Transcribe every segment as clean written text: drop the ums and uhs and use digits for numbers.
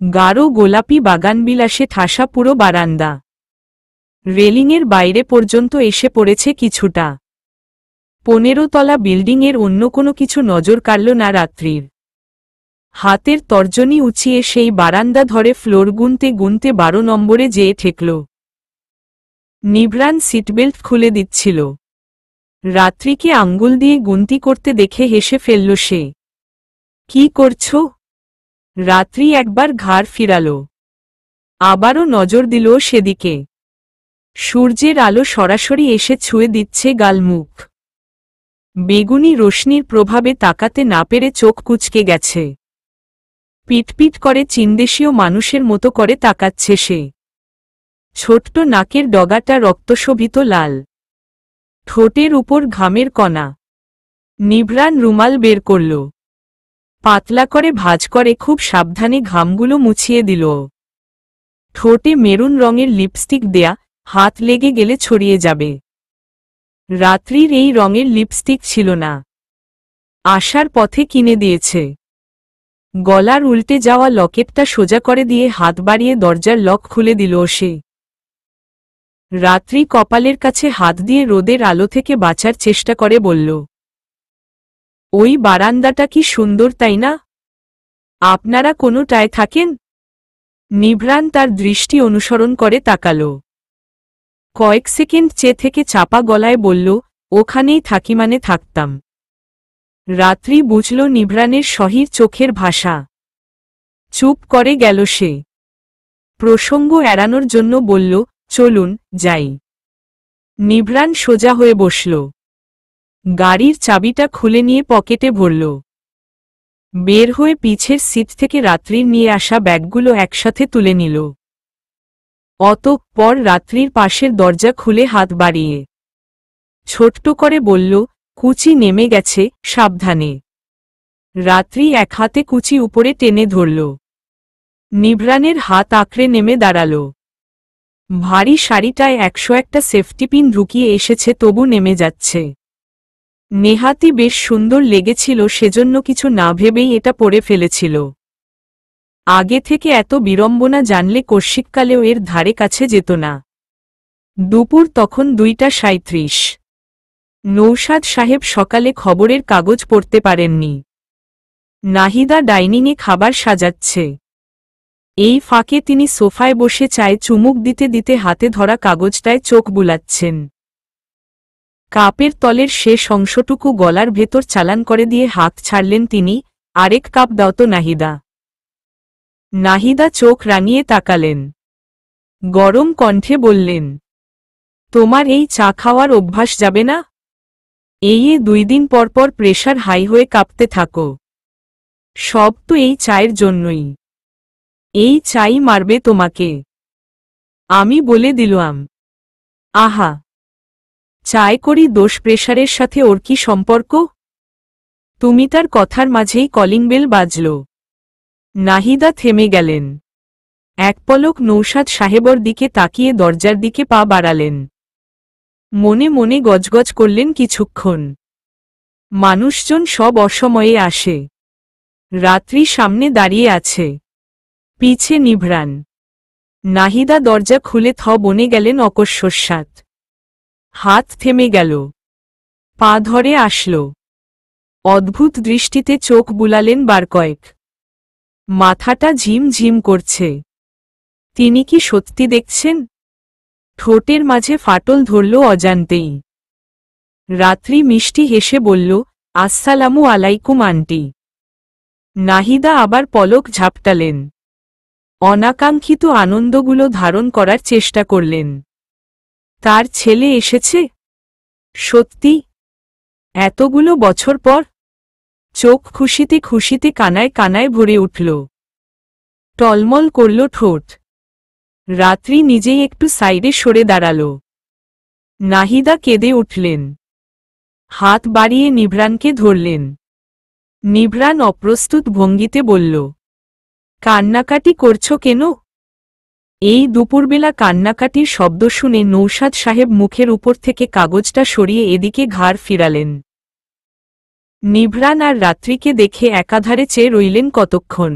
গাঢ় গোলাপি বাগানবিলাসে ঠাসা পুরো বারান্দা। রেলিংয়ের বাইরে পর্যন্ত এসে পড়েছে কিছুটা। 15 তলা বিল্ডিংয়ের অন্য কোনো কিছু নজর কাড়ল না রাত্রির। হাতের তর্জনী উঁচিয়ে সেই বারান্দা ধরে ফ্লোর গুনতে গুনতে 12 নম্বরে যেয়ে ঠেকল। নিভ্রান সিটবেল্ট খুলে দিচ্ছিল। রাত্রিকে আঙ্গুল দিয়ে গুনতি করতে দেখে হেসে ফেলল সে। কি করছো? রাত্রি একবার ঘাড় ফিরাল। আবারও নজর দিল সেদিকে। সূর্যের আলো সরাসরি এসে ছুঁয়ে দিচ্ছে গালমুখ। বেগুনি রশ্মির প্রভাবে তাকাতে না পেরে চোখ কুঁচকে গেছে। পিটপিট করে চীনদেশীয় মানুষের মতো করে তাকাচ্ছে সে। ছোট্ট নাকের ডগাটা রক্তশোভিত লাল। ঠোঁটের উপর ঘামের কণা। নিভ্রান রুমাল বের করল। পাতলা করে ভাঁজ করে খুব সাবধানে ঘামগুলো মুছিয়ে দিল। ঠোঁটে মেরুন রঙের লিপস্টিক দেয়া, হাত লেগে গেলে ছড়িয়ে যাবে। রাত্রির এই রঙের লিপস্টিক ছিল না। আসার পথে কিনে দিয়েছে। গলার উল্টে যাওয়া লকেটটা সোজা করে দিয়ে হাত বাড়িয়ে দরজার লক খুলে দিল সে। রাত্রি কপালের কাছে হাত দিয়ে রোদের আলো থেকে বাঁচার চেষ্টা করে বলল, ওই বারান্দাটা কি সুন্দর তাই না? আপনারা কোনোটায় থাকেন? নিভ্রান তার দৃষ্টি অনুসরণ করে তাকাল। কয়েক সেকেন্ড থেকে চাপা গলায় বলল, ওখানেই থাকি মানে থাকতাম। রাত্রি বুঝল নিভ্রানের সহির চোখের ভাষা। চুপ করে গেল সে। প্রসঙ্গ এড়ানোর জন্য বলল, চলুন যাই। নিভ্রান সোজা হয়ে বসল। গাড়ির চাবিটা খুলে নিয়ে পকেটে ভরল। বের হয়ে পিছের সিট থেকে রাত্রির নিয়ে আসা ব্যাগগুলো একসাথে তুলে নিল। অতঃপর রাত্রির পাশের দরজা খুলে হাত বাড়িয়ে ছোট্ট করে বলল, কুচি নেমে গেছে, সাবধানে। রাত্রি এক হাতে কুচি উপরে টেনে ধরল। নিভ্রানের হাত আঁকড়ে নেমে দাঁড়াল। ভারী শাড়িটায় 101টা সেফটি পিন ঢুকিয়ে এসেছে, তবু নেমে যাচ্ছে। নেহাতি বেশ সুন্দর লেগেছিল, সেজন্য কিছু না ভেবেই এটা পরে ফেলেছিল। আগে থেকে এত বিড়ম্বনা জানলে কৌশিককালেও এর ধারে কাছে যেত না। দুপুর তখন 2:37। নৌসাদ সাহেব সকালে খবরের কাগজ পড়তে পারেননি। নাহিদা ডাইনিংয়ে খাবার সাজাচ্ছে। এই ফাঁকে তিনি সোফায় বসে চায়ে চুমুক দিতে দিতে হাতে ধরা কাগজটায় চোখ বুলাচ্ছেন। কাপের তলের শেষ অংশটুকু গলার ভেতর চালান করে দিয়ে হাত ছাড়লেন তিনি। আরেক কাপ দাও তো নাহিদা। নাহিদা চোখ রাঙিয়ে তাকালেন। গরম কণ্ঠে বললেন, তোমার এই চা খাওয়ার অভ্যাস যাবে না? এই 2 দিন পরপর প্রেশার হাই হয়ে কাঁপতে থাকো। সব তো এই চায়ের জন্যই। এই চাই মারবে তোমাকে। আমি বলে দিলাম। আহা, চায় করি দোষ, প্রেশারের সাথে ওর কি সম্পর্ক? তুমি তার কথার মাঝেই কলিং বেল বাজল। নাহিদা থেমে গেলেন। এক পলক নৌসাদ সাহেবর দিকে তাকিয়ে দরজার দিকে পা বাড়ালেন। মনে মনে গজগজ করলেন কিছুক্ষণ। মানুষজন সব অসময়ে আসে। রাত্রি সামনে দাঁড়িয়ে আছে, পিছে নিভ্রান। নাহিদা দরজা খুলে বনে গেলেন অকস্মাৎ। হাত থেমে গেল। পা ধরে আসল। অদ্ভুত দৃষ্টিতে চোখ বুলালেন বার কয়েক। মাথাটা ঝিম ঝিম করছে। তিনি কি সত্যি দেখছেন? ঠোঁটের মাঝে ফাটল ধরল অজান্তেই। রাত্রি মিষ্টি হেসে বলল, আসসালামু আলাইকুম আন্টি। নাহিদা আবার পলক ঝাপটালেন। অনাকাঙ্ক্ষিত আনন্দগুলো ধারণ করার চেষ্টা করলেন। তার ছেলে এসেছে? সত্যি? এতগুলো বছর পর? চোখ খুশিতে খুশিতে কানায় কানায় ভরে উঠল। টলমল করল ঠোঁট। রাত্রি নিজেই একটু সাইডে সরে দাঁড়াল। নাহিদা কেঁদে উঠলেন। হাত বাড়িয়ে নিভ্রানকে ধরলেন। নিভ্রান অপ্রস্তুত ভঙ্গিতে বলল, কান্নাকাটি করছো কেন? এই দুপুরবেলা কান্নাকাটির শব্দ শুনে নৌসাদ সাহেব মুখের উপর থেকে কাগজটা সরিয়ে এদিকে ঘাড় ফিরালেন। নিভ্রান আর রাত্রিকে দেখে একাধারে চেয়ে রইলেন কতক্ষণ।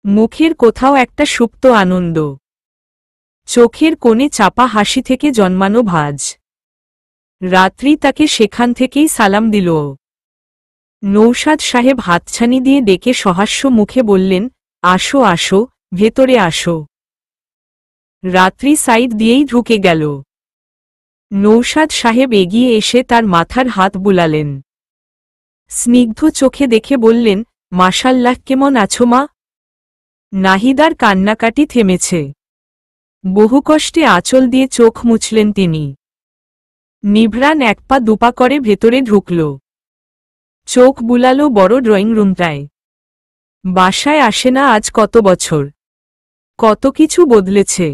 মুখের কোথাও একটা সুপ্ত আনন্দ, চোখের কোণে চাপা হাসি থেকে জন্মানো ভাঁজ। রাত্রি তাকে সেখান থেকেই সালাম দিল। নৌসাদ সাহেব হাতছানি দিয়ে ডেকে সহাস্য মুখে বললেন, আসো আসো, ভেতরে আসো। রাত্রি সাইড দিয়েই ঢুকে গেল। নৌসাদ সাহেব এগিয়ে এসে তার মাথার হাত বুলালেন। স্নিগ্ধ চোখে দেখে বললেন, মাশাল্লাহ, কেমন আছো মা? নাহিদার কান্নাকাটি থেমেছে। বহু কষ্টে আঁচল দিয়ে চোখ মুছলেন তিনি। নিভরান এক পা দুপা করে ভেতরে ঢুকল। চোখ বুলালো বড় ড্রয়িং রুমটায়। বাসায় আসে না আজ কত বছর। কত কিছু বদলেছে।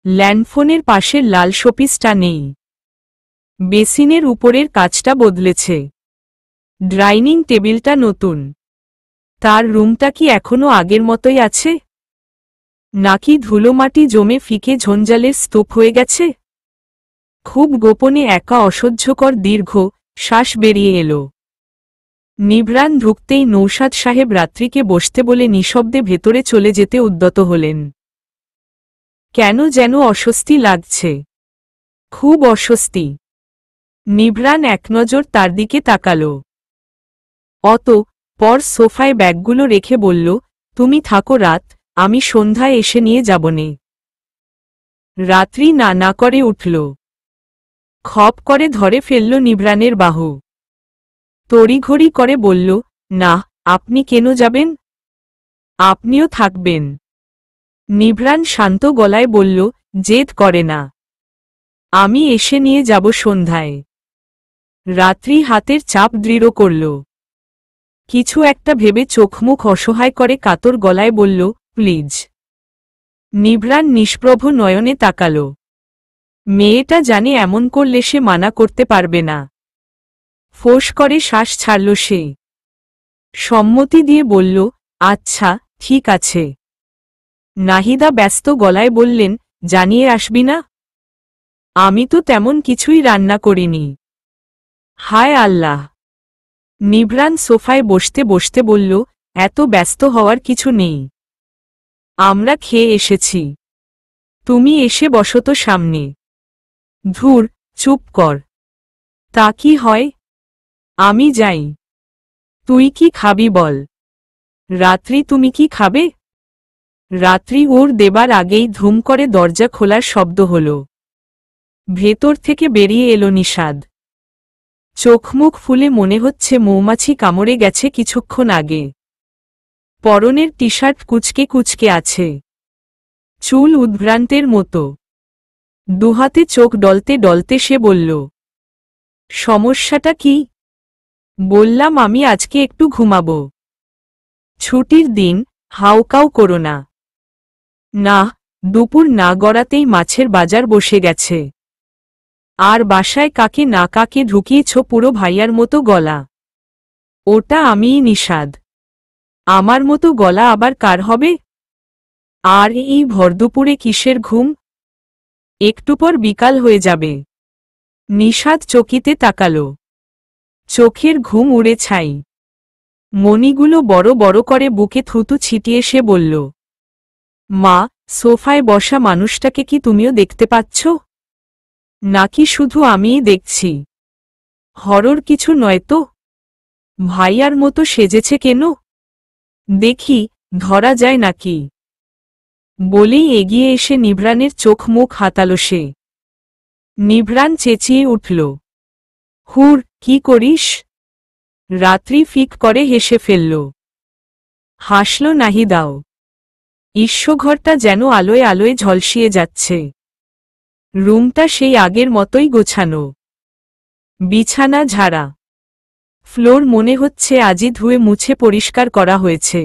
ল্যান্ডফোনের পাশের লাল শোপিসটা নেই। বেসিনের উপরের কাচটা বদলেছে। ডাইনিং টেবিলটা নতুন। তার রুমটা কি এখনো আগের মতোই আছে, নাকি ধুলোমাটি জমে ফিকে ঝঞ্ঝালের স্তূপ হয়ে গেছে? খুব গোপনে একা অসহ্যকর দীর্ঘ শ্বাস বেরিয়ে এলো। নিভরান ঢুকতেই নৌসাদ সাহেব রাত্রিকে বসতে বলে নিঃশব্দে ভেতরে চলে যেতে উদ্যত হলেন। কেন যেন অস্বস্তি লাগছে, খুব অস্বস্তি। নিভরান একনজর তার দিকে তাকাল। পর সোফায় ব্যাগগুলো রেখে বলল, তুমি থাকো রাত, আমি সন্ধ্যায় এসে নিয়ে যাবনে। রাত্রি না না করে উঠল। খপ করে ধরে ফেলল নিভরানের বাহু। তড়িঘড়ি করে বলল, না, আপনি কেন যাবেন? আপনিও থাকবেন। নিভরান শান্ত গলায় বলল, জেদ করে না, আমি এসে নিয়ে যাব সন্ধ্যায়। রাত্রি হাতের চাপ দৃঢ় করল। কিছু একটা ভেবে চোখমুখ অসহায় করে কাতর গলায় বলল, প্লিজ। নিভরান নিষ্প্রভ নয়নে তাকাল। মেয়েটা জানে এমন করলে সে মানা করতে পারবে না। ফোঁস করে শ্বাস ছাড়ল সে। সম্মতি দিয়ে বলল, আচ্ছা, ঠিক আছে। নাহিদা ব্যস্ত গলায় বললেন, জানিয়ে আসবি না? আমি তো তেমন কিছুই রান্না করিনি। হায় আল্লাহ। নিভরান সোফায় বসতে বসতে বলল, এত ব্যস্ত হওয়ার কিছু নেই। আমরা খেয়ে এসেছি। তুমি এসে বসো তো সামনে। ধুর, চুপ কর। তা কি হয়? আমি যাই। তুই কি খাবি বল? রাত্রি তুমি কি খাবে? রাত্রি ওর দেবার আগেই ধুম করে দরজা খোলার শব্দ হল। ভেতর থেকে বেরিয়ে এলো নিষাদ। চোখমুখ ফুলে মনে হচ্ছে মৌমাছি কামড়ে গেছে কিছুক্ষণ আগে। পরনের টি শার্ট কুচকে কুচকে আছে। চুল উদ্ভ্রান্তের মতো। দুহাতে চোখ ডলতে ডলতে সে বলল, সমস্যাটা কি? বললাম আমি আজকে একটু ঘুমাবো। ছুটির দিন, হাউকাউ করো না। না, দুপুর না গড়াতেই মাছের বাজার বসে গেছে। আর বাসায় কাকে না কাকে ঢুকিয়েছ পুরো ভাইয়ার মতো গলা। ওটা আমিই নিষাদ। আমার মতো গলা আবার কার হবে? আর এই ভরদুপুরে কিসের ঘুম? একটু পর বিকাল হয়ে যাবে। নিষাদ চকিতে তাকাল। চোখের ঘুম উড়ে ছাই। মণিগুলো বড় বড় করে বুকে থুতু ছিটিয়ে সে বলল, মা, সোফায় বসা মানুষটাকে কি তুমিও দেখতে পাচ্ছ? নাকি শুধু আমিই দেখছি? হরর কিছু নয় তো? ভাইয়ার মতো সেজেছে কেন? দেখি, ধরা যায় নাকি? বলেই এগিয়ে এসে নিভরানের চোখ মুখ হাতাল সে। নিভরান চেঁচিয়ে উঠল, হুর, কি করিস? রাত্রি ফিক করে হেসে ফেলল। হাসল নাহিদাও। ঈশ্বরঘরটা যেন আলোয় আলোয় ঝলসিয়ে যাচ্ছে। রুমটা সেই আগের মতোই গোছানো। বিছানা ঝাড়া। ফ্লোর মনে হচ্ছে আজই ধুয়ে মুছে পরিষ্কার করা হয়েছে।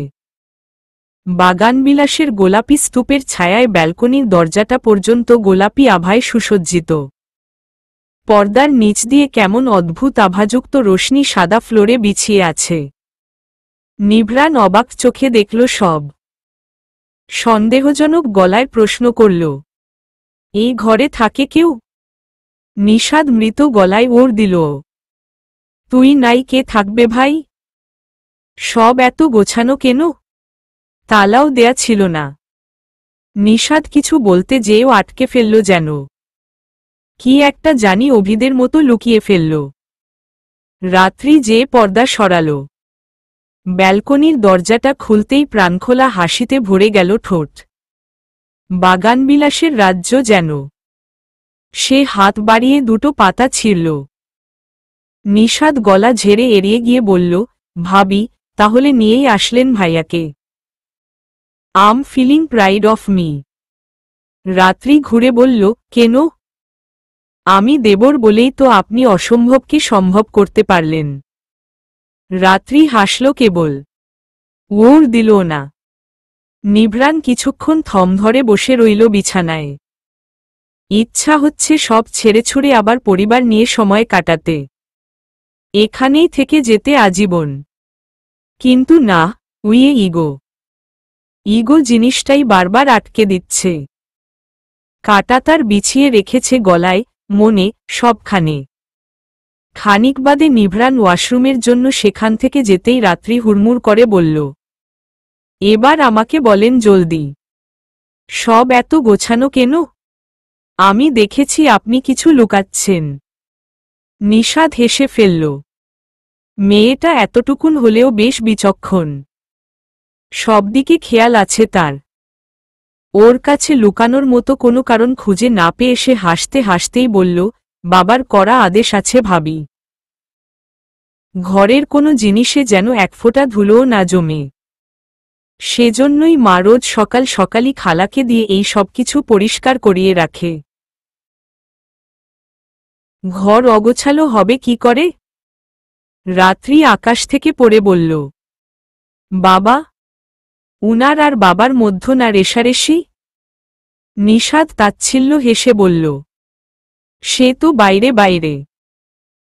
বাগানবিলাসের গোলাপি স্তূপের ছায়ায় ব্যালকনির দরজাটা পর্যন্ত গোলাপি আভায় সুসজ্জিত। পর্দার নিচ দিয়ে কেমন অদ্ভুত আভাযুক্ত রোশনি সাদা ফ্লোরে বিছিয়ে আছে। নিভরান অবাক চোখে দেখল সব। সন্দেহজনক গলায় প্রশ্ন করল, এই ঘরে থাকে কেউ? নিষাদ মৃত গলায় ওর দিল, তুই নাই কে থাকবে ভাই? সব এত গোছানো কেন? তালাও দেয়া ছিল না। নিষাদ কিছু বলতে যেও আটকে ফেলল যেন। কি একটা জানি অভিদের মতো লুকিয়ে ফেলল। রাত্রি যে পর্দা সরাল। ব্যালকনির দরজাটা খুলতেই প্রাণখোলা হাসিতে ভরে গেল ঠোঁট। বাগানবিলাসের রাজ্য যেন। সে হাত বাড়িয়ে দুটো পাতা ছিঁড়ল। নিষাদ গলা ঝেড়ে এড়িয়ে গিয়ে বলল, ভাবি, তাহলে নিয়েই আসলেন ভাইয়াকে? আম ফিলিং প্রাইড অফ মি। রাত্রি ঘুরে বলল, কেন? আমি দেবর বলেই তো আপনি অসম্ভবকে সম্ভব করতে পারলেন। রাত্রি হাসল কেবল, ওর দিল না। নিভ্রান কিছুক্ষণ থম ধরে বসে রইল বিছানায়। ইচ্ছা হচ্ছে সব ছেড়ে ছুড়ে আবার পরিবার নিয়ে সময় কাটাতে, এখানেই থেকে যেতে আজীবন। কিন্তু না, উইয়ে ইগো। ইগো জিনিসটাই বারবার আটকে দিচ্ছে। কাঁটাতার বিছিয়ে রেখেছে গলায়, মনে, সবখানে। খানিক বাদে নিভ্রান ওয়াশরুমের জন্য সেখান থেকে যেতেই রাত্রি হুড়মুড় করে বলল, এবার আমাকে বলেন জলদি, সব এত গোছানো কেন? আমি দেখেছি আপনি কিছু লুকাচ্ছেন। নিষাদ হেসে ফেলল। মেয়েটা এতটুকুন হলেও বেশ বিচক্ষণ। সবদিকে খেয়াল আছে তার। ওর কাছে লুকানোর মতো কোনো কারণ খুঁজে না পেয়ে সে হাসতে হাসতেই বলল, বাবার করা আদেশ আছে ভাবি। ঘরের কোনো জিনিসে যেন এক ফোঁটা ধুলোও না জমে। সেজন্যই মা রোজ সকাল সকালই খালাকে দিয়ে এই সবকিছু পরিষ্কার করিয়ে রাখে। ঘর অগোছালো হবে কি করে? রাত্রি আকাশ থেকে পড়ে বলল, বাবা? উনার আর বাবার মধ্য না রেষারেষি? নিষাদ তাচ্ছিল্য হেসে বলল, সে তো বাইরে বাইরে,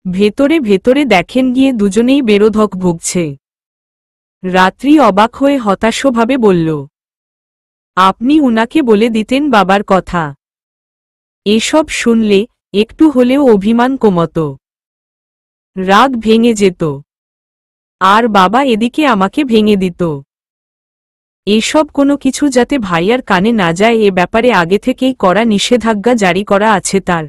ভেতরে ভেতরে দেখেন গিয়ে দুজনেই বেরোধক ভুগছে। রাত্রি অবাক হয়ে হতাশভাবে বলল, আপনি উনাকে বলে দিতেন বাবার কথা। এসব শুনলে একটু হলেও অভিমান কমত, রাগ ভেঙে যেত। আর বাবা এদিকে আমাকে ভেঙে দিত। এসব কোনো কিছু যাতে ভাইয়ার কানে না যায় এ ব্যাপারে আগে থেকেই করা নিষেধাজ্ঞা জারি করা আছে তার।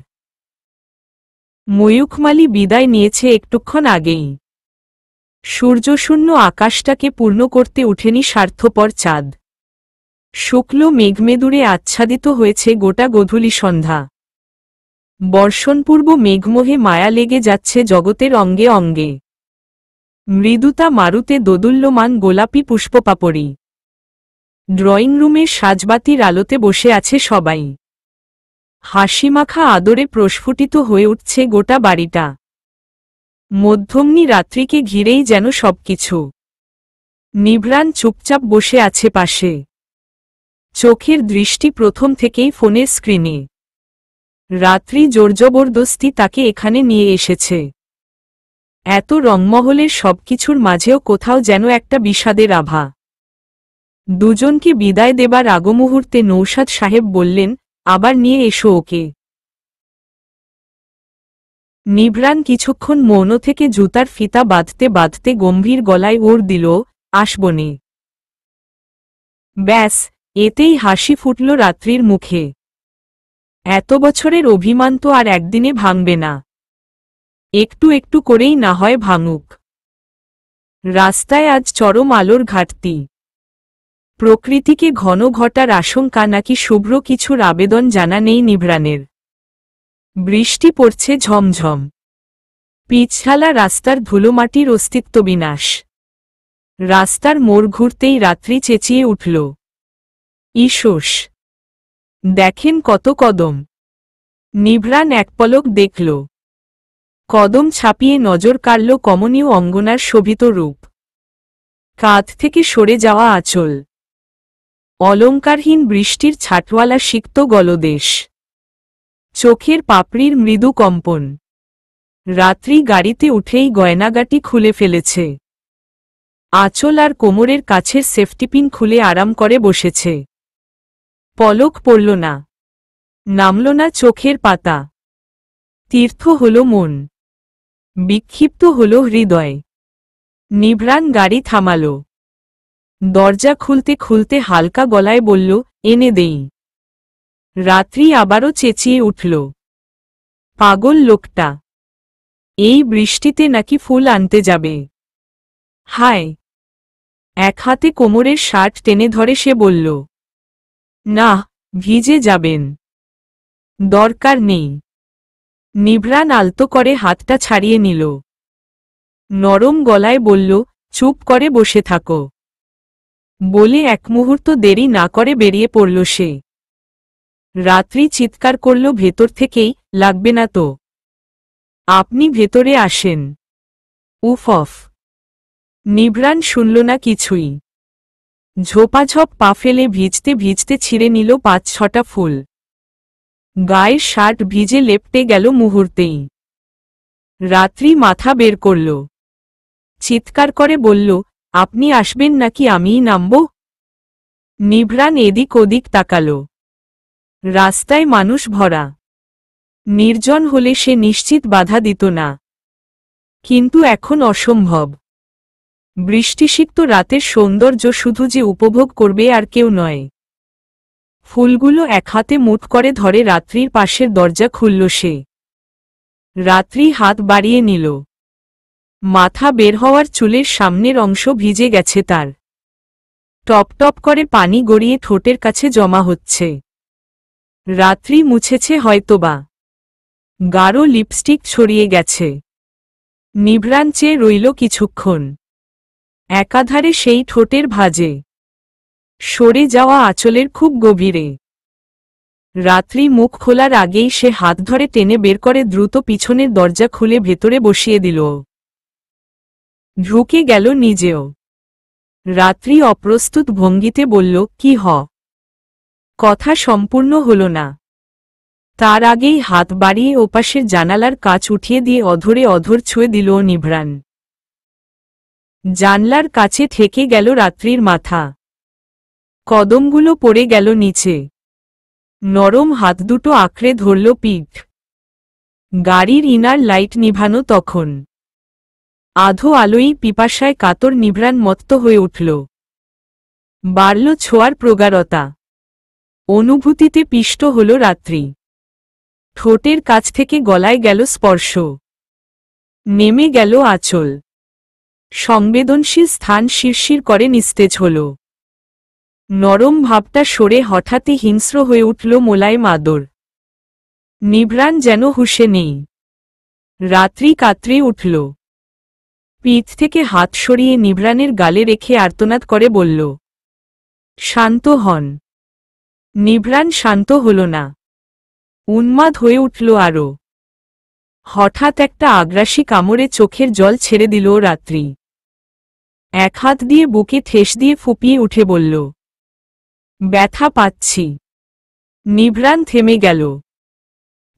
ময়ূখমালী বিদায় নিয়েছে একটুক্ষণ আগেই। সূর্যশূন্য আকাশটাকে পূর্ণ করতে উঠেনি স্বার্থপর চাঁদ। শুক্ল মেঘমেদুরে আচ্ছাদিত হয়েছে গোটা গোধূলি সন্ধ্যা। বর্ষণপূর্ব মেঘমোহে মায়া লেগে যাচ্ছে জগতের অঙ্গে অঙ্গে। মৃদুতা মারুতে দোদুল্যমান গোলাপি পুষ্পপাপড়ি। ড্রয়িং রুমের সাজবাতির আলোতে বসে আছে সবাই। হাসিমাখা আদরে প্রস্ফুটিত হয়ে উঠছে গোটা বাড়িটা। মধ্যমনি রাত্রিকে ঘিরেই যেন সবকিছু। নিভ্রান চুপচাপ বসে আছে পাশে। চোখের দৃষ্টি প্রথম থেকেই ফোনের স্ক্রিনে। রাত্রি জোরজবরদস্তি তাকে এখানে নিয়ে এসেছে। এত রংমহলের সবকিছুর মাঝেও কোথাও যেন একটা বিষাদের আভা। দুজনকে বিদায় দেবার আগমুহূর্তে নৌশাদ সাহেব বললেন, আবার নিয়ে এসো ওকে। নিভ্রান কিছুক্ষণ মৌন থেকে জুতার ফিতা বাঁধতে বাঁধতে গম্ভীর গলায় ওর দিল, আসবনে। ব্যাস, এতেই হাসি ফুটল রাত্রির মুখে। এত বছরের অভিমান তো আর একদিনে ভাঙবে না। একটু একটু করেই না হয় ভাঙুক। রাস্তায় আজ চরম আলোর ঘাটতি। প্রকৃতিকে ঘন ঘটার আশঙ্কা নাকি শুভ্র কিছুর আবেদন জানা নেই নিভ্রানের। বৃষ্টি পড়ছে ঝমঝম। পিছালা রাস্তার ধুলোমাটির অস্তিত্ব বিনাশ। রাস্তার মোড় ঘুরতেই রাত্রি চেঁচিয়ে উঠল, ইসোস, দেখেন কত কদম। নিভ্রান এক পলক দেখল। কদম ছাপিয়ে নজর কাড়ল কমনীয় অঙ্গনার শোভিত রূপ। কাঁধ থেকে সরে যাওয়া আঁচল। অলঙ্কারহীন বৃষ্টির ছাটওয়ালা সিক্ত গলদেশ। চোখের পাপড়ির মৃদু কম্পন। রাত্রি গাড়িতে উঠেই গয়নাগাটি খুলে ফেলেছে। আঁচল আর কোমরের কাছের সেফটিপিন খুলে আরাম করে বসেছে। পলক পড়ল না, নামল না চোখের পাতা। তীর্থ হল মন, বিক্ষিপ্ত হল হৃদয়। নিভ্রান গাড়ি থামাল। দরজা খুলতে খুলতে হালকা গলায় বলল, এনে দেই। রাত্রি আবারও চেঁচিয়ে উঠল, পাগল লোকটা, এই বৃষ্টিতে নাকি ফুল আনতে যাবে? হায়! এক হাতে কোমরের শার্ট টেনে ধরে সে বলল, না, ভিজে যাবেন। দরকার নেই। নিভ্রান আলতো করে হাতটা ছাড়িয়ে নিল। নরম গলায় বলল, চুপ করে বসে থাকো। বলে এক মুহূর্ত দেরি না করে বেরিয়ে পড়ল সে। রাত্রি চিৎকার করল ভেতর থেকেই, লাগবে না তো, আপনি ভেতরে আসেন। উফ অফ! নিভ্রান শুনল না কিছুই। ঝোপাঝপ পা ফেলে ভিজতে ভিজতে ছিঁড়ে নিল ৫-৬টা ফুল। গায়ের শার্ট ভিজে লেপ্টে গেল মুহূর্তেই। রাত্রি মাথা বের করল, চিৎকার করে বলল, আপনি আসবেন নাকি আমিই নামব? নিভ্রান এদিক ওদিক তাকাল। রাস্তায় মানুষ ভরা। নির্জন হলে সে নিশ্চিত বাধা দিত না, কিন্তু এখন অসম্ভব। বৃষ্টিসিক্ত রাতের সৌন্দর্য শুধু যে উপভোগ করবে আর কেউ নয়। ফুলগুলো এক হাতে মুঠ করে ধরে রাত্রির পাশের দরজা খুলল সে। রাত্রি হাত বাড়িয়ে নিল। মাথা বের হওয়ার চুলের সামনের অংশ ভিজে গেছে তার। টপ টপ করে পানি গড়িয়ে ঠোঁটের কাছে জমা হচ্ছে। রাত্রি মুছেছে হয়তোবা। গাঢ় লিপস্টিক ছড়িয়ে গেছে। নিভ্রান চেয়ে রইল কিছুক্ষণ। একাধারে সেই ঠোঁটের ভাঁজে, সরে যাওয়া আঁচলের খুব গভীরে। রাত্রি মুখ খোলার আগেই সে হাত ধরে টেনে বের করে দ্রুত পিছনের দরজা খুলে ভেতরে বসিয়ে দিল। ঢুকে গেল নিজেও। রাত্রি অপ্রস্তুত ভঙ্গিতে বলল, কি হ? কথা সম্পূর্ণ হল না। তার আগেই হাত বাড়িয়ে ওপাশের জানালার কাচ উঠিয়ে দিয়ে অধরে অধর ছুঁয়ে দিল নিভ্রান। জানলার কাছে ঠেকে গেল রাত্রির মাথা। কদমগুলো পড়ে গেল নিচে। নরম হাত দুটো আঁকড়ে ধরল পিঠ। গাড়ির ইনার লাইট নিভানো তখন। আধো আলোই পিপাসায় কাতর নিভ্রান মত্ত হয়ে উঠল। বাড়ল ছোঁয়ার প্রগাঢ়তা। অনুভূতিতে পিষ্ট হল রাত্রি। ঠোঁটের কাছ থেকে গলায় গেল স্পর্শ। নেমে গেল আঁচল। সংবেদনশীল স্থান শিরশির করে নিস্তেজ হল। নরম ভাবটা সরে হঠাৎই হিংস্র হয়ে উঠল মোলায়েম আদর। নিভ্রান যেন হুঁশে নেই। রাত্রি কাতরে উঠল। পিঠ থেকে হাত সরিয়ে নিভ্রানের গালে রেখে আর্তনাদ করে বলল, শান্ত হন। নিভ্রান শান্ত হল না। উন্মাদ হয়ে উঠল আরও। হঠাৎ একটা আগ্রাসী কামড়ে চোখের জল ছেড়ে দিল রাত্রি। এক হাত দিয়ে বুকে ঠেস দিয়ে ফুপিয়ে উঠে বলল, ব্যথা পাচ্ছি। নিভ্রান থেমে গেল।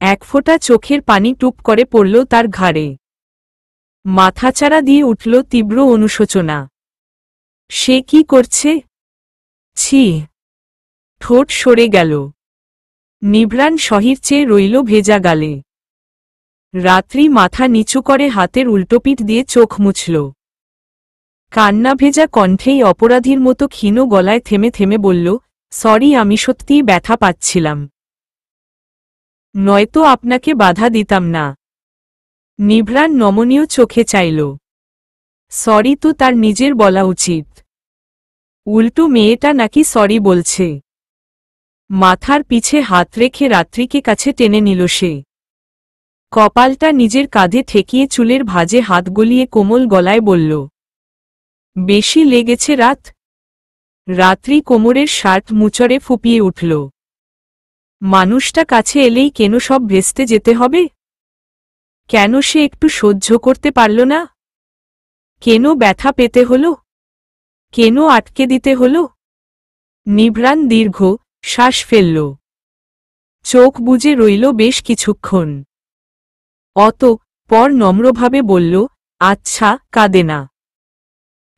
এক ফোঁটা চোখের পানি টুপ করে পড়ল তার ঘাড়ে। মাথাচাড়া দিয়ে উঠল তীব্র অনুশোচনা। সে কি করছে? ছি! ঠোঁট সরে গেল। নিভ্রান সহির চেয়ে রইল ভেজা গালে। রাত্রি মাথা নিচু করে হাতের উল্টোপিঠ দিয়ে চোখ মুছল। কান্না ভেজা কণ্ঠেই অপরাধীর মতো ক্ষীণ গলায় থেমে থেমে বলল, সরি, আমি সত্যিই ব্যথা পাচ্ছিলাম। নয়তো আপনাকে বাধা দিতাম না। নিভ্রান নমনীয় চোখে চাইল। সরি তো তার নিজের বলা উচিত। উল্টো মেয়েটা নাকি সরি বলছে। মাথার পিছে হাত রেখে রাত্রিকে কাছে টেনে নিল সে। কপালটা নিজের কাঁধে ঠেকিয়ে চুলের ভাঁজে হাত গলিয়ে কোমল গলায় বলল, বেশি লেগেছে রাত? রাত্রি কোমরের শার্ট মুচড়ে ফুপিয়ে উঠল। মানুষটা কাছে এলেই কেন সব ভেস্তে যেতে হবে? কেন সে একটু সহ্য করতে পারল না? কেন ব্যথা পেতে হল? কেন আটকে দিতে হল? নিভ্রান দীর্ঘ শ্বাস ফেলল। চোখ বুজে রইল বেশ কিছুক্ষণ। পর নম্রভাবে বলল, আচ্ছা, কাঁদে না।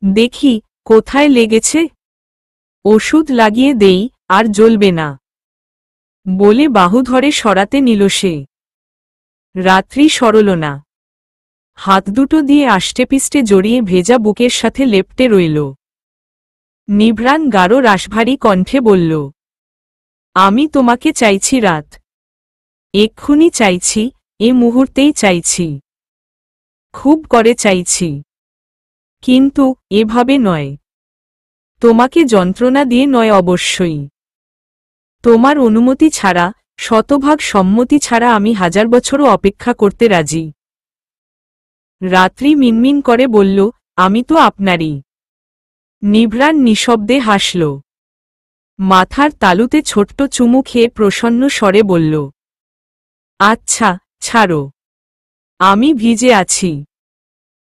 দেখি কোথায় লেগেছে। ওষুধ লাগিয়ে দেই, আর জ্বলবে না। বলে বাহু ধরে সরাতে নিল সে। রাত্রি সরল না। হাত দুটো দিয়ে আষ্টেপিষ্টে জড়িয়ে ভেজা বুকের সাথে লেপ্টে রইল। নিভ্রান গাঢ় রাশভারী কণ্ঠে বলল, আমি তোমাকে চাইছি রাত। এক্ষুনি চাইছি, এ মুহূর্তেই চাইছি। খুব করে চাইছি। কিন্তু এভাবে নয়। তোমাকে যন্ত্রণা দিয়ে নয় অবশ্যই। তোমার অনুমতি ছাড়া, শতভাগ সম্মতি ছাড়া আমি 1000 বছরও অপেক্ষা করতে রাজি। রাত্রি মিনমিন করে বলল, আমি তো আপনারই। নিভ্রান নিঃশব্দে হাসল। মাথার তালুতে ছোট্ট চুমু খেয়ে প্রসন্ন স্বরে বলল, আচ্ছা, ছাড়ো। আমি ভিজে আছি।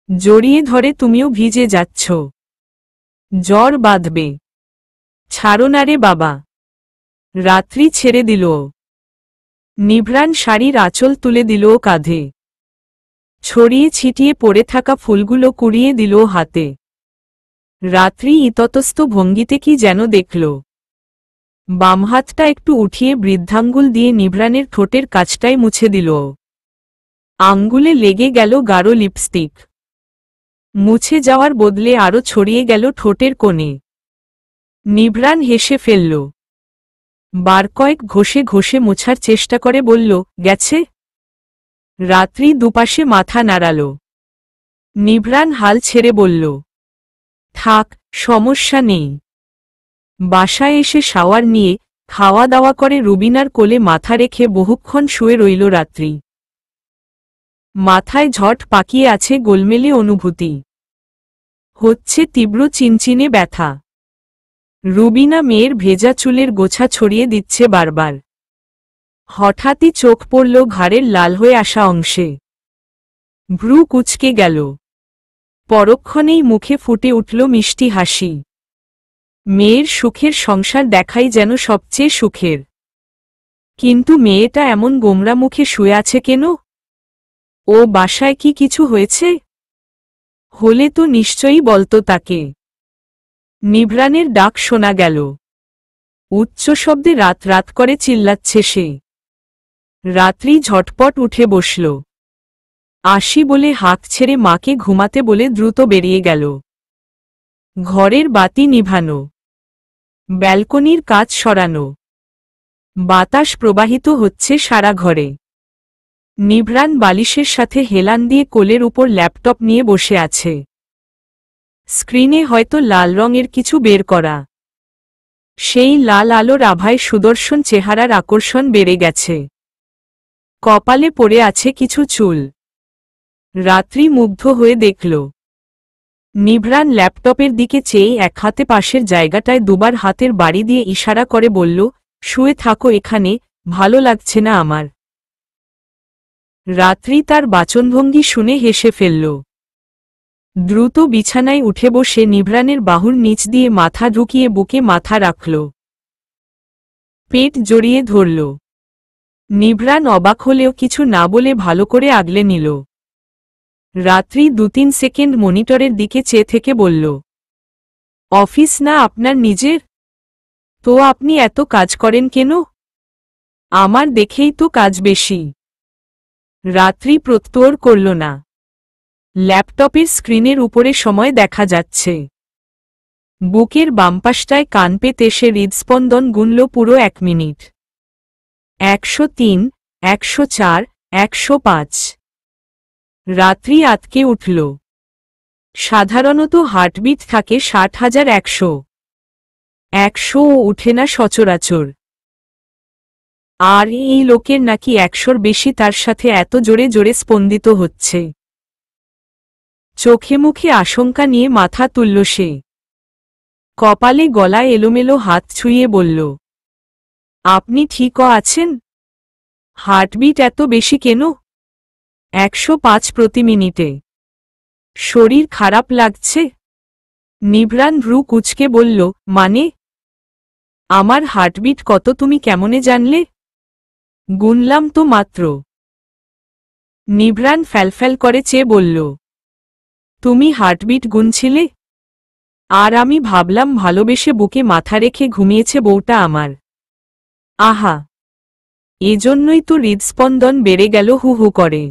জড়িয়ে ধরে তুমিও ভিজে যাচ্ছ। জ্বর বাঁধবে। ছাড়ো না রে বাবা। রাত্রি ছেড়ে দিল। নিভ্রান শাড়ির আঁচল তুলে দিল কাঁধে। ছড়িয়ে ছিটিয়ে পড়ে থাকা ফুলগুলো কুড়িয়ে দিল হাতে। রাত্রি ইতস্তত ভঙ্গিতে কি যেন দেখল। বাম হাতটা একটু উঠিয়ে বৃদ্ধাঙ্গুল দিয়ে নিভ্রানের ঠোঁটের কাছটায় মুছে দিল। আঙ্গুলে লেগে গেল গাঢ় লিপস্টিক। মুছে যাওয়ার বদলে আরও ছড়িয়ে গেল ঠোঁটের কোণে। নিভ্রান হেসে ফেলল। বার কয়েক ঘষে ঘষে মোছার চেষ্টা করে বলল, গেছে? রাত্রি দুপাশে মাথা নাড়াল। নিভ্রান হাল ছেড়ে বলল, থাক, সমস্যা নেই। বাসায় এসে শাওয়ার নিয়ে খাওয়া দাওয়া করে রুবিনার কোলে মাথা রেখে বহুক্ষণ শুয়ে রইল রাত্রি। মাথায় ঝট পাকিয়ে আছে গোলমেলে অনুভূতি। হচ্ছে তীব্র চিনচিনে ব্যথা। রুবিনা মেয়ের ভেজা চুলের গোছা ছড়িয়ে দিচ্ছে বারবার। হঠাৎই চোখ পড়ল ঘাড়ের লাল হয়ে আসা অংশে। ভ্রু কুঁচকে গেল। পরক্ষণেই মুখে ফুটে উঠল মিষ্টি হাসি। মেয়ের সুখের সংসার দেখাই যেন সবচেয়ে সুখের। কিন্তু মেয়েটা এমন গোমরা মুখে শুয়ে আছে কেন? ও বাসায় কি কিছু হয়েছে? হলে তো নিশ্চয়ই বলতো তাকে। নিভ্রানের ডাক শোনা গেল। উচ্চ শব্দে রাত রাত করে চিল্লাচ্ছে সে। রাত্রি ঝটপট উঠে বসল। আসি বলে হাঁক ছেড়ে মাকে ঘুমাতে বলে দ্রুত বেরিয়ে গেল। ঘরের বাতি নিভানো। ব্যালকনির কাচ সরানো। বাতাস প্রবাহিত হচ্ছে সারা ঘরে। নিভ্রান বালিশের সাথে হেলান দিয়ে কোলের উপর ল্যাপটপ নিয়ে বসে আছে। স্ক্রিনে হয়তো লাল রঙের কিছু বের করা। সেই লাল আলোর আভায় সুদর্শন চেহারার আকর্ষণ বেড়ে গেছে। কপালে পড়ে আছে কিছু চুল। রাত্রি মুগ্ধ হয়ে দেখল। নিভ্রান ল্যাপটপের দিকে চেয়ে এক হাতে পাশের জায়গাটায় দুবার হাতের বাড়ি দিয়ে ইশারা করে বলল, শুয়ে থাকো এখানে, ভালো লাগছে না আমার। রাত্রি তার বাচনভঙ্গি শুনে হেসে ফেলল। দ্রুত বিছানায় উঠে বসে নিভ্রানের বাহুর নিচ দিয়ে মাথা ঢুকিয়ে বুকে মাথা রাখল। পেট জড়িয়ে ধরল। নিভ্রান অবাক হলেও কিছু না বলে ভালো করে আগলে নিল। রাত্রি 2-3 সেকেন্ড মনিটরের দিকে চেয়ে থেকে বলল, অফিস না আপনার নিজের? তো আপনি এত কাজ করেন কেন? আমার দেখেই তো কাজ বেশি। রাত্রি প্রত্যুত্তর করল না। ল্যাপটপের স্ক্রিনের উপরে সময় দেখা যাচ্ছে। বুকের বামপাশটায় কান পেতে সে হৃদস্পন্দন গুনল পুরো 1 মিনিট। 103, 104, 105। রাত্রি আতকে উঠল। সাধারণত হার্টবিট থাকে 60,100। 100ও উঠে না সচরাচর। আর এই লোকের নাকি 100র বেশি তার সাথে এত জোরে জোরে স্পন্দিত হচ্ছে। চোখে মুখে আশঙ্কা নিয়ে মাথা তুলল সে। কপালে গলায় এলোমেলো হাত ছুঁয়ে বলল, আপনি ঠিক আছেন? হার্টবিট এত বেশি কেন? 105 প্রতি মিনিটে। শরীর খারাপ লাগছে? নিভ্রান ভ্রু কুঁচকে বলল, মানে? আমার হার্টবিট কত তুমি কেমনে জানলে? গুনলাম তো মাত্র। নিভ্রান ফ্যালফ্যাল করে চেয়ে বলল, তুমি হার্টবিট গুনছিলে? আর আমি ভাবলাম ভালোবেসে বুকে মাথা রেখে ঘুমিয়েছে বউটা আমার। আহা, এজন্যই তো হৃদস্পন্দন বেড়ে গেল হু হু করে।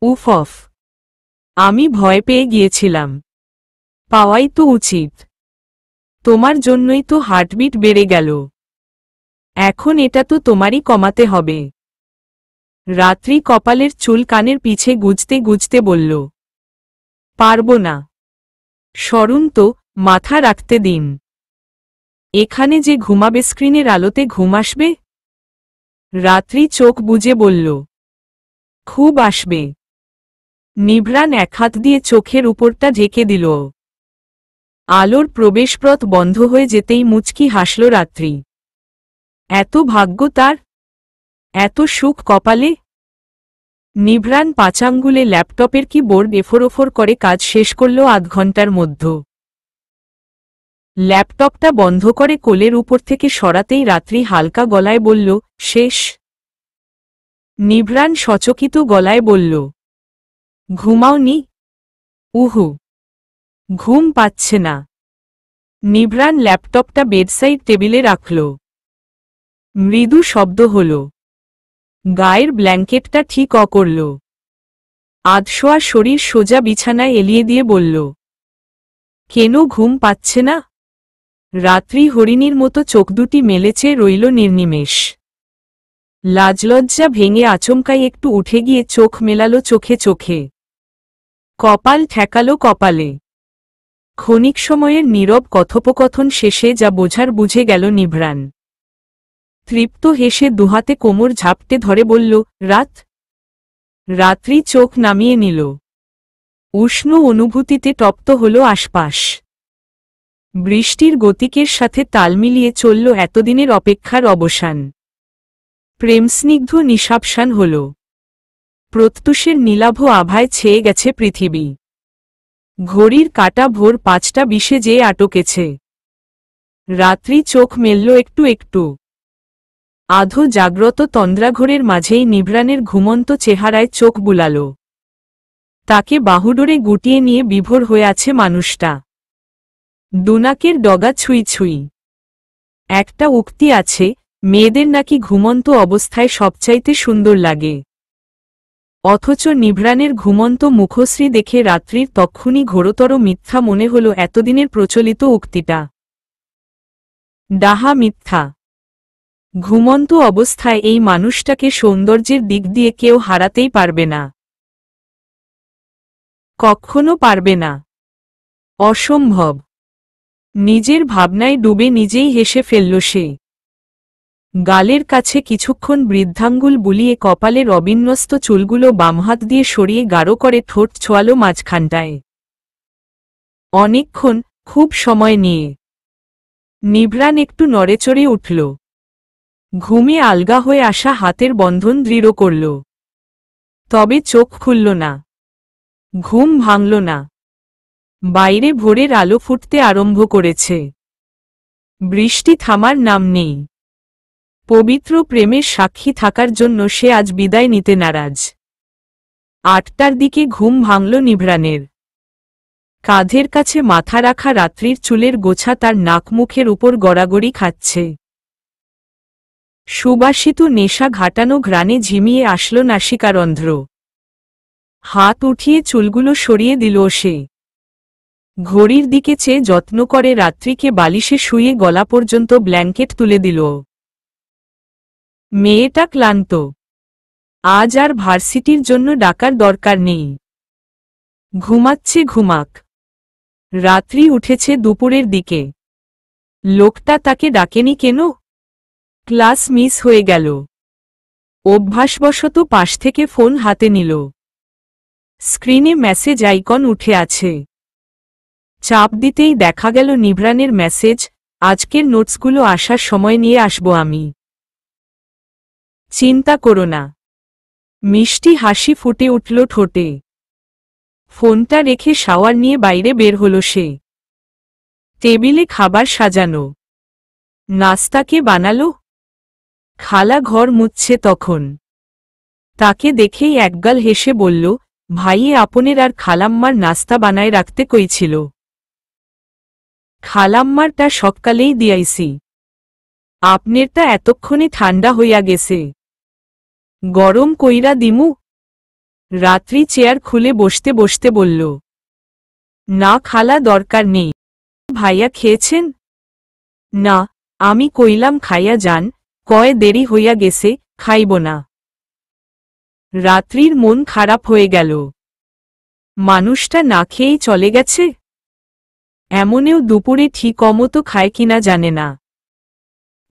উফ অফ, আমি ভয় পেয়ে গিয়েছিলাম। পাওয়াই তো উচিত। তোমার জন্যই তো হার্টবিট বেড়ে গেল। এখন এটা তো তোমারই কমাতে হবে। রাত্রি কপালের চুল কানের পিছে গুজতে গুজতে বলল, পারব না। সরুন তো, মাথা রাখতে দিন। এখানে যে ঘুমাবে স্ক্রিনের আলোতে ঘুম আসবে? রাত্রি চোখ বুজে বলল, খুব আসবে। নিভ্রাণ এক হাত দিয়ে চোখের উপরটা ঢেকে দিল। আলোর প্রবেশপথ বন্ধ হয়ে যেতেই মুচকি হাসল রাত্রি। এত ভাগ্য তার, এত সুখ কপালে। নিভ্রাণ 5 আঙ্গুলে ল্যাপটপের কিবোর্ড এফোরোফোর করে কাজ শেষ করল আধ ঘন্টার মধ্যে। ল্যাপটপটা বন্ধ করে কোলের উপর থেকে সরাতেই রাত্রি হালকা গলায় বলল, শেষ। নিভ্রাণ সচকিত গলায় বলল, ঘুমাওনি? উহু, ঘুম পাচ্ছে না। নিভ্রাণ ল্যাপটপটা বেডসাইড টেবিলে রাখল। মৃদু শব্দ হল। গায়ের ব্ল্যাঙ্কেটটা ঠিক করল। আধশোয়া শরীর সোজা বিছানায় এলিয়ে দিয়ে বলল, কেন ঘুম পাচ্ছে না? রাত্রি হরিণীর মতো চোখ দুটি মেলেছে রইল নির্নিমেষ। লাজলজ্জা ভেঙে আচমকাই একটু উঠে গিয়ে চোখ মেলালো চোখে চোখে। কপাল ঠেকালো কপালে। ক্ষণিক সময়ের নীরব কথোপকথন শেষে যা বোঝার বুঝে গেল নিভ্রাণ। তৃপ্ত হেসে দুহাতে কোমর ঝাপটে ধরে বলল, রাত। রাত্রি চোখ নামিয়ে নিল। উষ্ণ অনুভূতিতে তপ্ত হল আশপাশ। বৃষ্টির গতিকের সাথে তাল মিলিয়ে চলল এতদিনের অপেক্ষার অবসান। প্রেমস্নিগ্ধ নিঃশ্বাবসান হল। প্রত্যুষের নীলাভ আভায় ছেয়ে গেছে পৃথিবী। ঘড়ির কাঁটা ভোর 5:20 যেয়ে আটকেছে। রাত্রি চোখ মেলল একটু একটু। আধো জাগ্রত তন্দ্রাঘোরের মাঝেই নিভ্রাণের ঘুমন্ত চেহারায় চোখ বুলাল। তাকে বাহুডোরে গুটিয়ে নিয়ে বিভোর হয়ে আছে মানুষটা। দুনাকের ডগা ছুঁই ছুঁই। একটা উক্তি আছে, মেয়েদের নাকি ঘুমন্ত অবস্থায় সবচাইতে সুন্দর লাগে। অথচ নিভ্রাণের ঘুমন্ত মুখশ্রী দেখে রাত্রির তক্ষুনি ঘোরতর মিথ্যা মনে হল এতদিনের প্রচলিত উক্তিটা। ডাহা মিথ্যা। ঘুমন্ত অবস্থায় এই মানুষটাকে সৌন্দর্যের দিক দিয়ে কেউ হারাতেই পারবে না। কখনো পারবে না। অসম্ভব। নিজের ভাবনায় ডুবে নিজেই হেসে ফেলল সে। গালের কাছে কিছুক্ষণ বৃদ্ধাঙ্গুল বুলিয়ে কপালের অবিন্যস্ত চুলগুলো বামহাত দিয়ে সরিয়ে গাঢ় করে ঠোঁট ছোয়াল মাঝখানটায়। অনেকক্ষণ, খুব সময় নিয়ে। নিভ্রাণ একটু নড়েচড়ে উঠল। ঘুমে আলগা হয়ে আসা হাতের বন্ধন দৃঢ় করল। তবে চোখ খুলল না। ঘুম ভাঙল না। বাইরে ভোরের আলো ফুটতে আরম্ভ করেছে। বৃষ্টি থামার নাম নেই। পবিত্র প্রেমের সাক্ষী থাকার জন্য সে আজ বিদায় নিতে নারাজ। 8টার দিকে ঘুম ভাঙল নিভ্রাণের। কাঁধের কাছে মাথা রাখা রাত্রির চুলের গোছা তার নাক মুখের উপর গড়াগড়ি খাচ্ছে। সুবাসিত নেশা ঘাটানো ঘ্রাণে ঝিমিয়ে আসল নাসিকারন্ধ্র। হাত উঠিয়ে চুলগুলো সরিয়ে দিল সে। ঘড়ির দিকে চেয়ে যত্ন করে রাত্রিকে বালিশে শুয়ে গলা পর্যন্ত ব্ল্যাঙ্কেট তুলে দিল। মেয়েটা ক্লান্ত। আজ আর ভার্সিটির জন্য ডাকার দরকার নেই। ঘুমাচ্ছে ঘুমাক। রাত্রি উঠেছে দুপুরের দিকে। লোকটা তাকে ডাকেনি কেন? ক্লাস মিস হয়ে গেল। অভ্যাসবশত পাশ থেকে ফোন হাতে নিল। স্ক্রিনে মেসেজ আইকন উঠে আছে। চাপ দিতেই দেখা গেল নিভ্রাণের মেসেজ, আজকের নোটসগুলো আসার সময় নিয়ে আসব আমি। চিন্তা করো না। মিষ্টি হাসি ফুটে উঠল ঠোঁটে। ফোনটা রেখে শাওয়ার নিয়ে বাইরে বের হল সে। টেবিলে খাবার সাজানো। নাস্তা কে বানালো? খালা ঘর মুছছে তখন। তাকে দেখেই একগাল হেসে বলল, ভাইয়ে আপনের আর খালাম্মার নাস্তা বানায় রাখতে কইছিল। খালাম্মারটা সকালেই দিয়াইছি। আপনেরটা এতক্ষণে ঠান্ডা হইয়া গেছে। গরম কইরা দিমু? রাত্রি চেয়ার খুলে বসতে বসতে বলল, না খালা দরকার নেই। ভাইয়া খেয়েছেন? না, আমি কইলাম খাইয়া যান, কয় দেরি হইয়া গেছে, খাইব না। রাত্রির মন খারাপ হয়ে গেল। মানুষটা না খেয়েই চলে গেছে। এমনেও দুপুরে ঠিক অমতো খায় কিনা জানে না।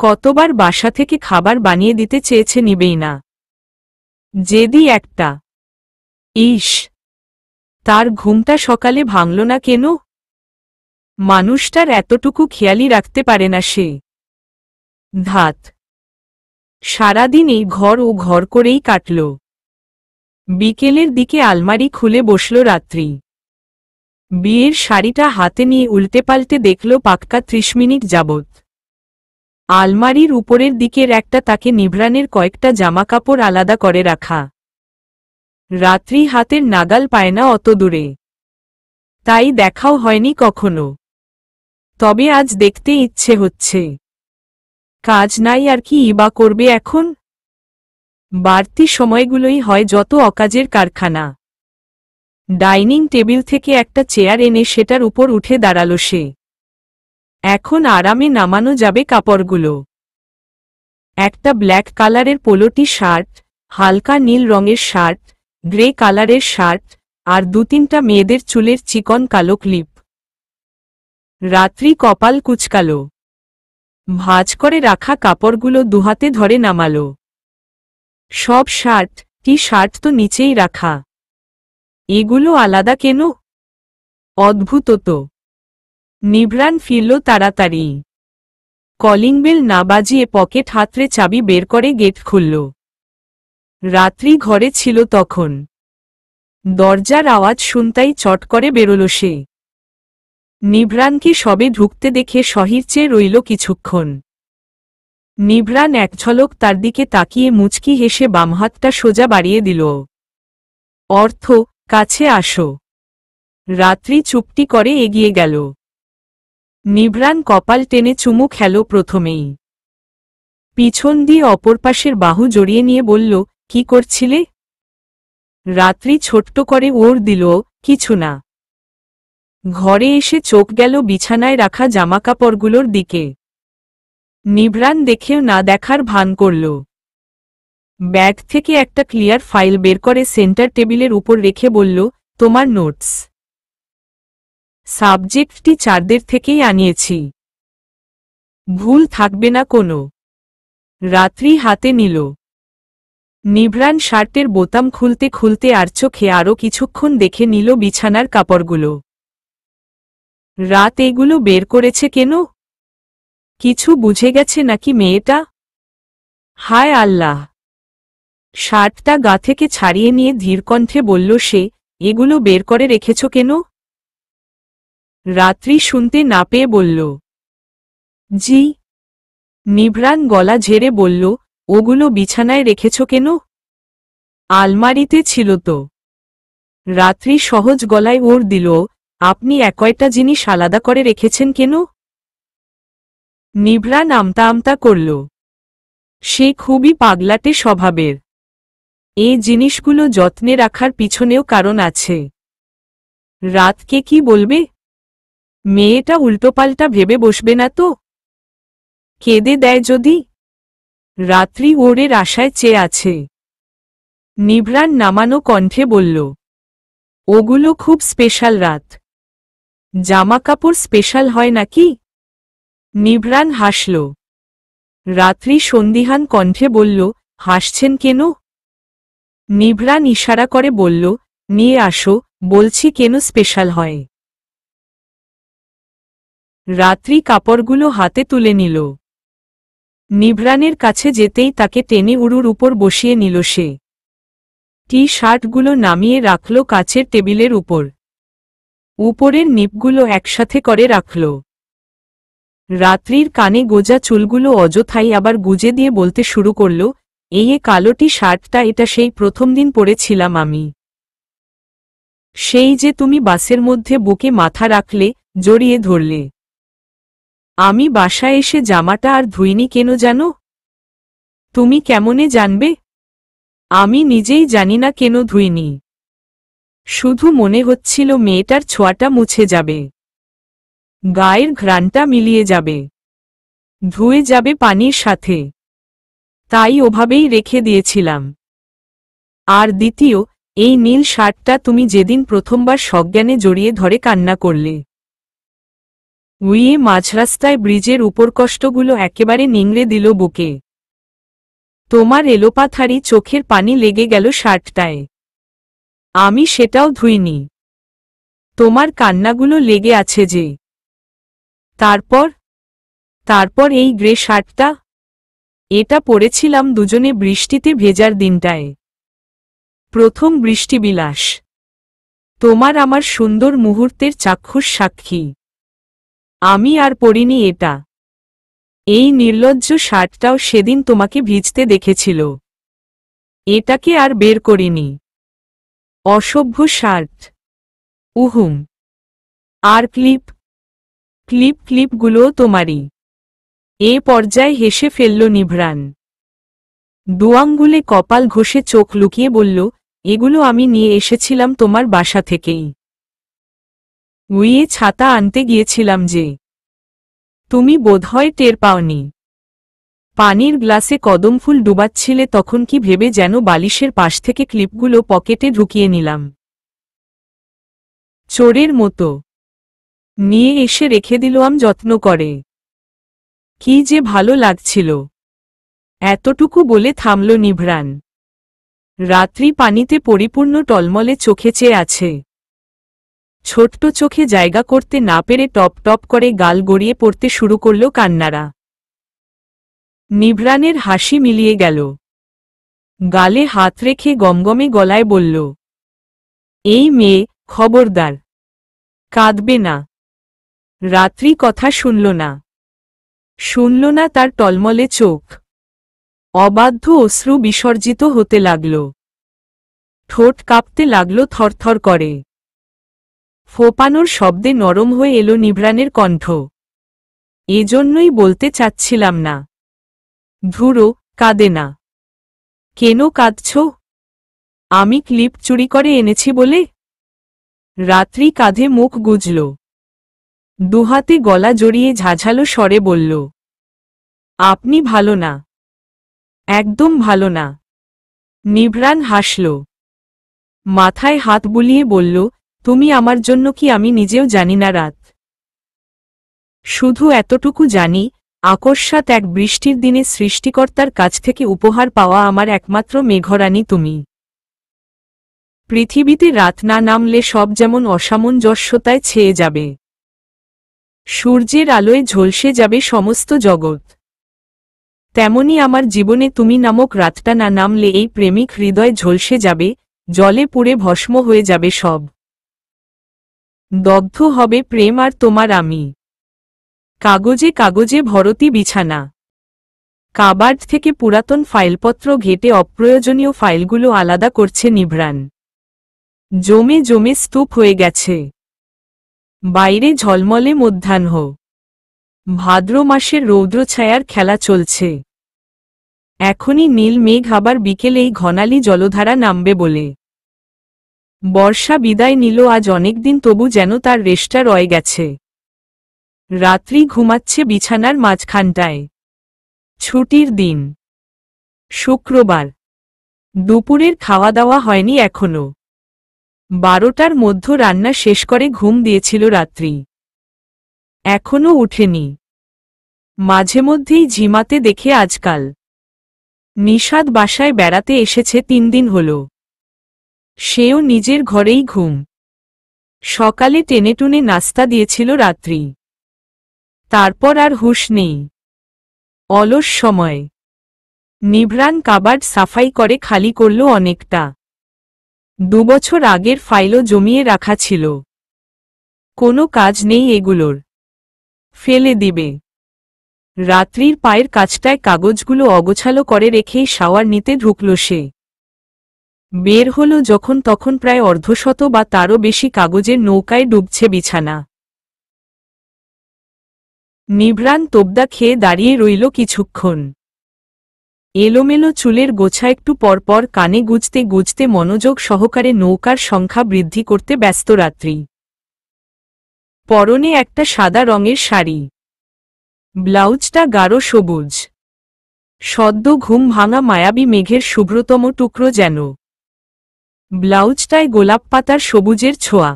কতবার বাসা থেকে খাবার বানিয়ে দিতে চেয়েছে, নিবেই না। জেদি একটা। ইস, তার ঘুমটা সকালে ভাঙল না কেন? মানুষটার এতটুকু খেয়ালই রাখতে পারে না সে। ধাত। সারাদিন এই ঘর ও ঘর করেই কাটল। বিকেলের দিকে আলমারি খুলে বসল রাত্রি। বিয়ের শাড়িটা হাতে নিয়ে উল্টে পাল্টে দেখল পাক্কা ৩০ মিনিট যাবৎ। আলমারির উপরের দিকের একটা তাকে নিভৃণের কয়েকটা জামাকাপড় আলাদা করে রাখা। রাত্রি হাতের নাগাল পায় না অত দূরে, তাই দেখাও হয়নি কখনো। তবে আজ দেখতে ইচ্ছে হচ্ছে। কাজ নাই আর কি ইবা করবে এখন? বাড়তি সময়গুলোই হয় যত অকাজের কারখানা। ডাইনিং টেবিল থেকে একটা চেয়ার এনে সেটার উপর উঠে দাঁড়াল সে। এখন আরামে নামানো যাবে কাপড়গুলো। একটা ব্ল্যাক কালারের পোলোটি শার্ট, হালকা নীল রঙের শার্ট, গ্রে কালারের শার্ট, আর ২-৩টা মেয়েদের চুলের চিকন কালো ক্লিপ। রাত্রি কপাল কুচকাল। ভাঁজ করে রাখা কাপড়গুলো দুহাতে ধরে নামাল। সব শার্ট, টি শার্ট তো নিচেই রাখা। এগুলো আলাদা কেন? অদ্ভুত তো। নিভৃণ ফিরল তাড়াতাড়ি। কলিং বেল না বাজিয়ে পকেট হাতড়ে চাবি বের করে গেট খুলল। রাত্রি ঘরে ছিল তখন। দরজার আওয়াজ শুনতাই চট করে বেরোল সে। নিভৃণকে সবে ঢুকতে দেখে সহির চেয়ে রইল কিছুক্ষণ। নিভৃণ এক ঝলক তার দিকে তাকিয়ে মুচকি হেসে বাম হাতটা সোজা বাড়িয়ে দিল। অর্থ, কাছে আসো। রাত্রি চুপটি করে এগিয়ে গেল। নিভৃণ কপাল টেনে চুমু খেল প্রথমেই। পিছন দিয়ে অপর পাশের বাহু জড়িয়ে নিয়ে বলল, কি করছিলে? রাত্রি ছোট্ট করে ওর দিল, কিছু না। ঘরে এসে চোখ গেল বিছানায় রাখা জামাকাপড়গুলোর দিকে। নিভৃণ দেখেও না দেখার ভান করল। ব্যাগ থেকে একটা ক্লিয়ার ফাইল বের করে সেন্টার টেবিলের উপর রেখে বলল, তোমার নোটস। সাবজেক্টটি চারদের থেকেই আনিয়েছি। ভুল থাকবে না কোনো। রাত্রি হাতে নিল। নিভৃণ শার্টের বোতাম খুলতে খুলতে আর চোখে আরও কিছুক্ষণ দেখে নিল বিছানার কাপড়গুলো। রাত এগুলো বের করেছে কেন? কিছু বুঝে গেছে নাকি মেয়েটা? হায় আল্লাহ! শার্টটা গা থেকে ছাড়িয়ে নিয়ে ধীরকণ্ঠে বলল সে, এগুলো বের করে রেখেছ কেন? রাত্রি শুনতে না পেয়ে বলল, জি। নিভৃণ গলা ঝেড়ে বলল, ওগুলো বিছানায় রেখেছ কেন? আলমারিতে ছিল তো। রাত্রি সহজ গলায় ওর দিল, আপনি কয়টা জিনিস আলাদা করে রেখেছেন কেন? নিভৃণ আমতা আমতা করল। সে খুবই পাগলাটে স্বভাবের। এ জিনিসগুলো যত্নে রাখার পিছনেও কারণ আছে। রাতকে কি বলবে? মেয়েটা উল্টোপাল্টা ভেবে বসবে না তো? কেঁদে দেয় যদি? রাত্রি ওরের আশায় চেয়ে আছে। নিভৃণ নামানো কণ্ঠে বলল, ওগুলো খুব স্পেশাল রাত। জামাকাপড় স্পেশাল হয় নাকি? নিভৃণ হাসল। রাত্রি সন্দিহান কণ্ঠে বলল, হাসছেন কেন? নিভৃণ ইশারা করে বলল, নিয়ে আসো, বলছি কেন স্পেশাল হয়। রাত্রি কাপড়গুলো হাতে তুলে নিল। নিভৃণের কাছে যেতেই তাকে টেনে উড়ুর উপর বসিয়ে নিল সে। টি শার্টগুলো নামিয়ে রাখল কাচের টেবিলের উপর। উপরের নিপগুলো একসাথে করে রাখল। রাত্রির কানে গোজা চুলগুলো অযথাই আবার গুজে দিয়ে বলতে শুরু করল, এই কালো টি শার্টটা এটা সেই প্রথম দিন পরেছিলাম আমি। সেই যে তুমি বাসের মধ্যে বুকে মাথা রাখলে, জড়িয়ে ধরলে। আমি বাসায় এসে জামাটা আর ধুইনি কেন জানো? তুমি কেমনে জানবে? আমি নিজেই জানি না কেন ধুইনি। শুধু মনে হচ্ছিল মেয়েটার ছোঁয়াটা মুছে যাবে, গায়ের ঘ্রাণটা মিলিয়ে যাবে। ধুয়ে যাবে পানির সাথে, তাই ওভাবেই রেখে দিয়েছিলাম। আর দ্বিতীয়, এই নীল শার্টটা তুমি যেদিন প্রথমবার সজ্ঞানে জড়িয়ে ধরে কান্না করলে। উইয়ে মাঝরাস্তায় ব্রিজের উপর কষ্টগুলো একেবারে নিংড়ে দিল বুকে। তোমার এলোপাথারি চোখের পানি লেগে গেল শার্টটায়। আমি সেটাও ধুইনি। তোমার কান্নাগুলো লেগে আছে যে। তারপর এই গ্রে শার্টটা, এটা পরেছিলাম দুজনে বৃষ্টিতে ভেজার দিনটায়। প্রথম বৃষ্টিবিলাস। তোমার আমার সুন্দর মুহূর্তের চাক্ষুষ সাক্ষী। আমি আর পরিনি এটা। এই নির্লজ্জ শার্টটাও সেদিন তোমাকে ভিজতে দেখেছিল। এটাকে আর বের করিনি। অসভ্য শার্ট। উহুম। আর ক্লিপগুলোও তোমারই। এ পর্যায়ে হেসে ফেলল নিভ্রান। দুয়াঙ্গুলে কপাল ঘষে চোখ লুকিয়ে বলল, এগুলো আমি নিয়ে এসেছিলাম তোমার বাসা থেকেই। উইয়ে ছাতা আনতে গিয়েছিলাম যে। তুমি বোধহয় টের পাওনি। পানির গ্লাসে কদমফুল ডুবাচ্ছিলে তখন কি ভেবে যেন বালিশের পাশ থেকে ক্লিপগুলো পকেটে ঢুকিয়ে নিলাম। চোরের মতো নিয়ে এসে রেখে দিলাম যত্ন করে। কি যে ভালো লাগছিল। এতটুকু বলে থামল নিভ্রান। রাত্রি পানিতে পরিপূর্ণ টলমলে চোখে চেয়ে আছে। ছোট্ট চোখে জায়গা করতে না পেরে টপ টপ করে গাল গড়িয়ে পড়তে শুরু করল কান্নারা। নিভ্রানের হাসি মিলিয়ে গেল। গালে হাত রেখে গমগমে গলায় বলল, এই মেয়ে, খবরদার, কাঁদবে না। রাত্রি কথা শুনল না তার টলমলে চোখ। অবাধ্য অশ্রু বিসর্জিত হতে লাগল। ঠোঁট কাঁপতে লাগল থরথর করে। ফোপানোর শব্দে নরম হয়ে এলো নিভ্রানের কণ্ঠ। এজন্যই বলতে চাচ্ছিলাম না। ধুরো, কাঁদে না। কেন কাঁদছ? আমি ক্লিপ চুরি করে এনেছি বলে? রাত্রি কাঁধে মুখ গুজল। দুহাতে গলা জড়িয়ে ঝাঝালো স্বরে বলল, আপনি ভালো না। একদম ভালো না। নিভ্রান হাসল। মাথায় হাত বুলিয়ে বলল, তুমি আমার জন্য কি আমি নিজেও জানি না রাত। শুধু এতটুকু জানি, আকস্মাৎ এক বৃষ্টির দিনে সৃষ্টিকর্তার কাছ থেকে উপহার পাওয়া আমার একমাত্র মেঘরানী তুমি। পৃথিবীতে রাত না নামলে সব যেমন অসামঞ্জস্যতায় ছেয়ে যাবে। সূর্যের আলোয় ঝলসে যাবে সমস্ত জগৎ। তেমনি আমার জীবনে তুমি নামক রাতটা না নামলে এই প্রেমিক হৃদয় ঝলসে যাবে, জলে পুড়ে ভস্ম হয়ে যাবে সব। দগ্ধ হবে প্রেম আর তোমার আমি। কাগজে কাগজে ভরতি বিছানা। কাবার্ড থেকে পুরাতন ফাইলপত্র ঘেটে অপ্রয়োজনীয় ফাইলগুলো আলাদা করছে নিভ্রান। জমে জমে স্তূপ হয়ে গেছে। বাইরে ঝলমলে মধ্যাহ্ন। ভাদ্র মাসের রৌদ্রছায়ার খেলা চলছে। এখনই নীল মেঘ আবার বিকেলেই ঘনালি জলধারা নামবে বলে। বর্ষা বিদায় নিল আজ অনেকদিন, তবু যেন তার রেশটা রয়ে গেছে। রাত্রি ঘুমাচ্ছে বিছানার মাঝখানটায়। ছুটির দিন। শুক্রবার। দুপুরের খাওয়া দাওয়া হয়নি এখনো। 12টার মধ্যে রান্না শেষ করে ঘুম দিয়েছিল রাত্রি। এখনো উঠেনি। মাঝে মধ্যেই ঝিমাতে দেখে আজকাল। নিষাদ বাসায় বেড়াতে এসেছে 3 দিন হল। সেও নিজের ঘরেই ঘুম। সকালে টেনেটুনে নাস্তা দিয়েছিল রাত্রি। তারপর আর হুঁশ নেই। অলস সময়। নিভ্রান কাবার্ড সাফাই করে খালি করল অনেকটা। 2 বছর আগের ফাইলও জমিয়ে রাখা ছিল। কোনো কাজ নেই এগুলোর। ফেলে দিবে। রাত্রির পায়ের কাছটায় কাগজগুলো অগোছালো করে রেখেই শাওয়ার নিতে ঢুকল সে। বের হল যখন তখন প্রায় অর্ধশত বা তারও বেশি কাগজের নৌকায় ডুবছে বিছানা। নিভ্রান তোবদা খেয়ে দাঁড়িয়ে রইল কিছুক্ষণ। এলোমেলো চুলের গোছা একটু পরপর কানে গুজতে গুজতে মনোযোগ সহকারে নৌকার সংখ্যা বৃদ্ধি করতে ব্যস্ত রাত্রি। পরনে একটা সাদা রঙের শাড়ি। ব্লাউজটা গাঢ় সবুজ, সদ্য ঘুম ভাঙা মায়াবী মেঘের শুভ্রতম টুকরো যেন। ব্লাউজটায় গোলাপ পাতার সবুজের ছোঁয়া।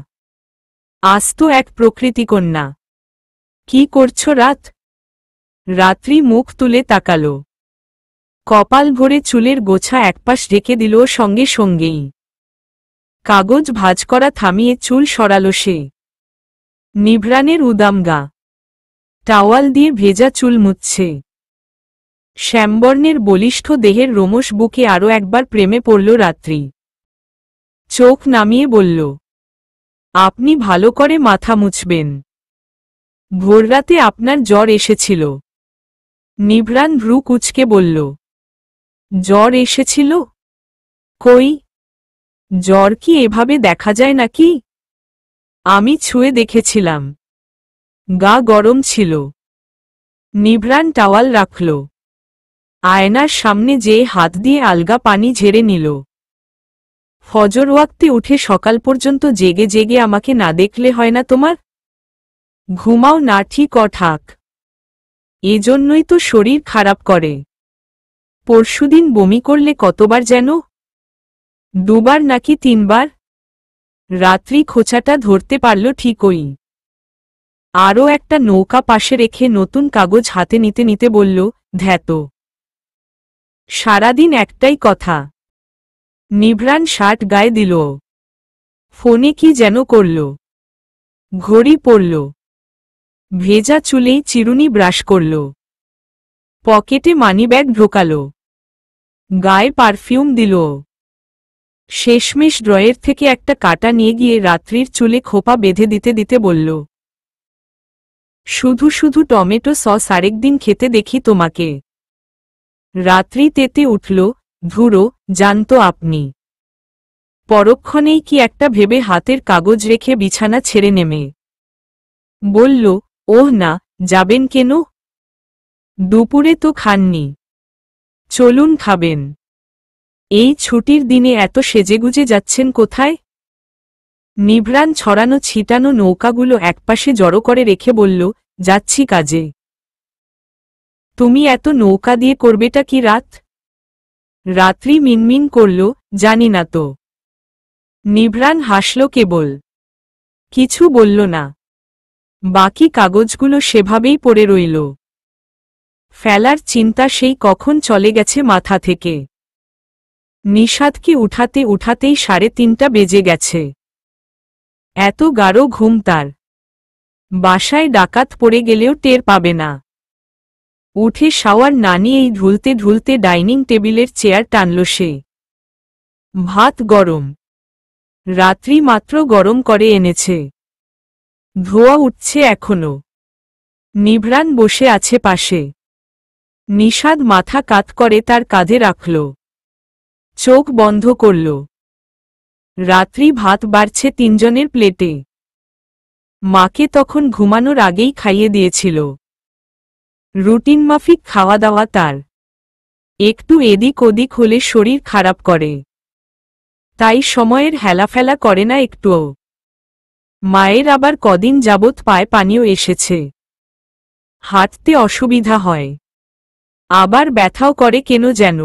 আস্ত এক প্রকৃতিকন্যা। কি করছো রাত? রাত্রি মুখ তুলে তাকাল। কপাল ভরে চুলের গোছা একপাশ ঢেকে দিল সঙ্গে সঙ্গেই। কাগজ ভাঁজ করা থামিয়ে চুল সরাল সে। নিভৃণের উদাম গা, টাওয়াল দিয়ে ভেজা চুল মুছছে। শ্যামবর্ণের বলিষ্ঠ দেহের রোমশ বুকে আরও একবার প্রেমে পড়ল রাত্রি। চোখ নামিয়ে বলল, আপনি ভালো করে মাথা মুছবেন। ভোররাতে আপনার জ্বর এসেছিল। নিভৃণ ভ্রু কুঁচকে বলল, জ্বর এসেছিল? কই, জ্বর কি এভাবে দেখা যায় নাকি? আমি ছুঁয়ে দেখেছিলাম, গা গরম ছিল। নিভৃণ টাওয়াল রাখল। আয়নার সামনে যেয়ে হাত দিয়ে আলগা পানি ঝেড়ে নিল। ফজর ওয়াক্তে উঠে সকাল পর্যন্ত জেগে জেগে আমাকে না দেখলে হয় না তোমার? ঘুমাও না ঠিক অঠাক। এজন্যই তো শরীর খারাপ করে। পরশুদিন বমি করলে কতবার যেন? 2 বার নাকি 3 বার? রাত্রি খোঁচাটা ধরতে পারল ঠিকই। আরও একটা নৌকা পাশে রেখে নতুন কাগজ হাতে নিতে নিতে বলল, ধ্যাত, সারাদিন একটাই কথা। নিভৃণ শার্ট গায়ে দিল। ফোনে কি যেন করল। ঘড়ি পড়ল। ভেজা চুলেই চিরুনি ব্রাশ করল। পকেটে মানিব্যাগ ঢোকাল। গায়ে পারফিউম দিল। শেষমেশ ড্রয়ের থেকে একটা কাঁটা নিয়ে গিয়ে রাত্রির চুলে খোপা বেঁধে দিতে দিতে বলল, শুধু শুধু টমেটো সস আরেকদিন খেতে দেখি তোমাকে। রাত্রি তেতে উঠল, ধুরো, জানতো আপনি। পরক্ষণেই কি একটা ভেবে হাতের কাগজ রেখে বিছানা ছেড়ে নেমে বলল, ওহ না, যাবেন কেন? দুপুরে তো খাননি, চলুন খাবেন। এই ছুটির দিনে এত সেজেগুজে যাচ্ছেন কোথায়? নিভৃণ ছড়ানো ছিটানো নৌকাগুলো একপাশে জড়ো করে রেখে বলল, যাচ্ছি কাজে। তুমি এত নৌকা দিয়ে করবেটা কি রাত? রাত্রি মিনমিন করল, জানি না তো। নিভৃণ হাসল কেবল, কিছু বলল না। বাকি কাগজগুলো সেভাবেই পড়ে রইল। ফেলার চিন্তা সেই কখন চলে গেছে মাথা থেকে। নিষাদকে উঠাতে উঠাতেই 3:30 বেজে গেছে। এত গাঢ় ঘুম তার, বাসায় ডাকাত পড়ে গেলেও টের পাবে না। উঠে শাওয়ার না নিয়েই ঢুলতে ঢুলতে ডাইনিং টেবিলের চেয়ার টানল সে। ভাত গরম। রাত্রি মাত্র গরম করে এনেছে। ধোঁয়া উঠছে এখনো। নিভৃণ বসে আছে পাশে। নিষাদ মাথা কাত করে তার কাঁধে রাখল। চোখ বন্ধ করল। রাত্রি ভাত বাড়ছে 3 জনের প্লেটে। মাকে তখন ঘুমানোর আগেই খাইয়ে দিয়েছিল। রুটিন মাফিক খাওয়া দাওয়া তার। একটু এদিক ওদিক হলে শরীর খারাপ করে, তাই সময়ের হেলাফেলা করে না একটুও। মায়ের আবার কদিন যাবৎ পায়ে পানিও এসেছে। হাঁটতে অসুবিধা হয়, আবার ব্যথাও করে কেন যেন।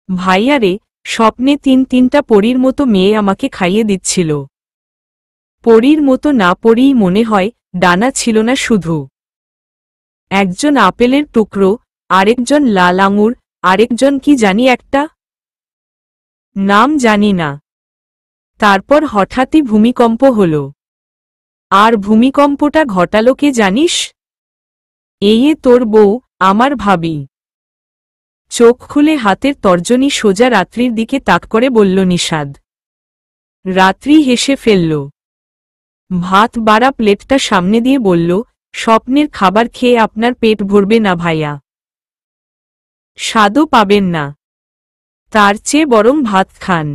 ভাইয়ারে, স্বপ্নে 3-3টা পরীর মতো মেয়ে আমাকে খাইয়ে দিচ্ছিল। পরীর মতো না পড়েই মনে হয় ডানা ছিল না শুধু। একজন আপেলের টুকরো, আরেকজন লাল আঙুর, আরেকজন কি জানি একটা নাম জানি না। তারপর হঠাৎই ভূমিকম্প হল। আর ভূমিকম্পটা ঘটালো কে জানিস? এই তোর বউ, আমার ভাবি। চোখ খুলে হাতের তর্জনী সোজা রাত্রির দিকে তাক করে বলল নিষাদ। রাত্রি হেসে ফেলল। ভাত বাড়া প্লেটটা সামনে দিয়ে বলল, স্বপ্নের খাবার খেয়ে আপনার পেট ভরবে না ভাইয়া, স্বাদও পাবেন না। তার চেয়ে বরং ভাত খান,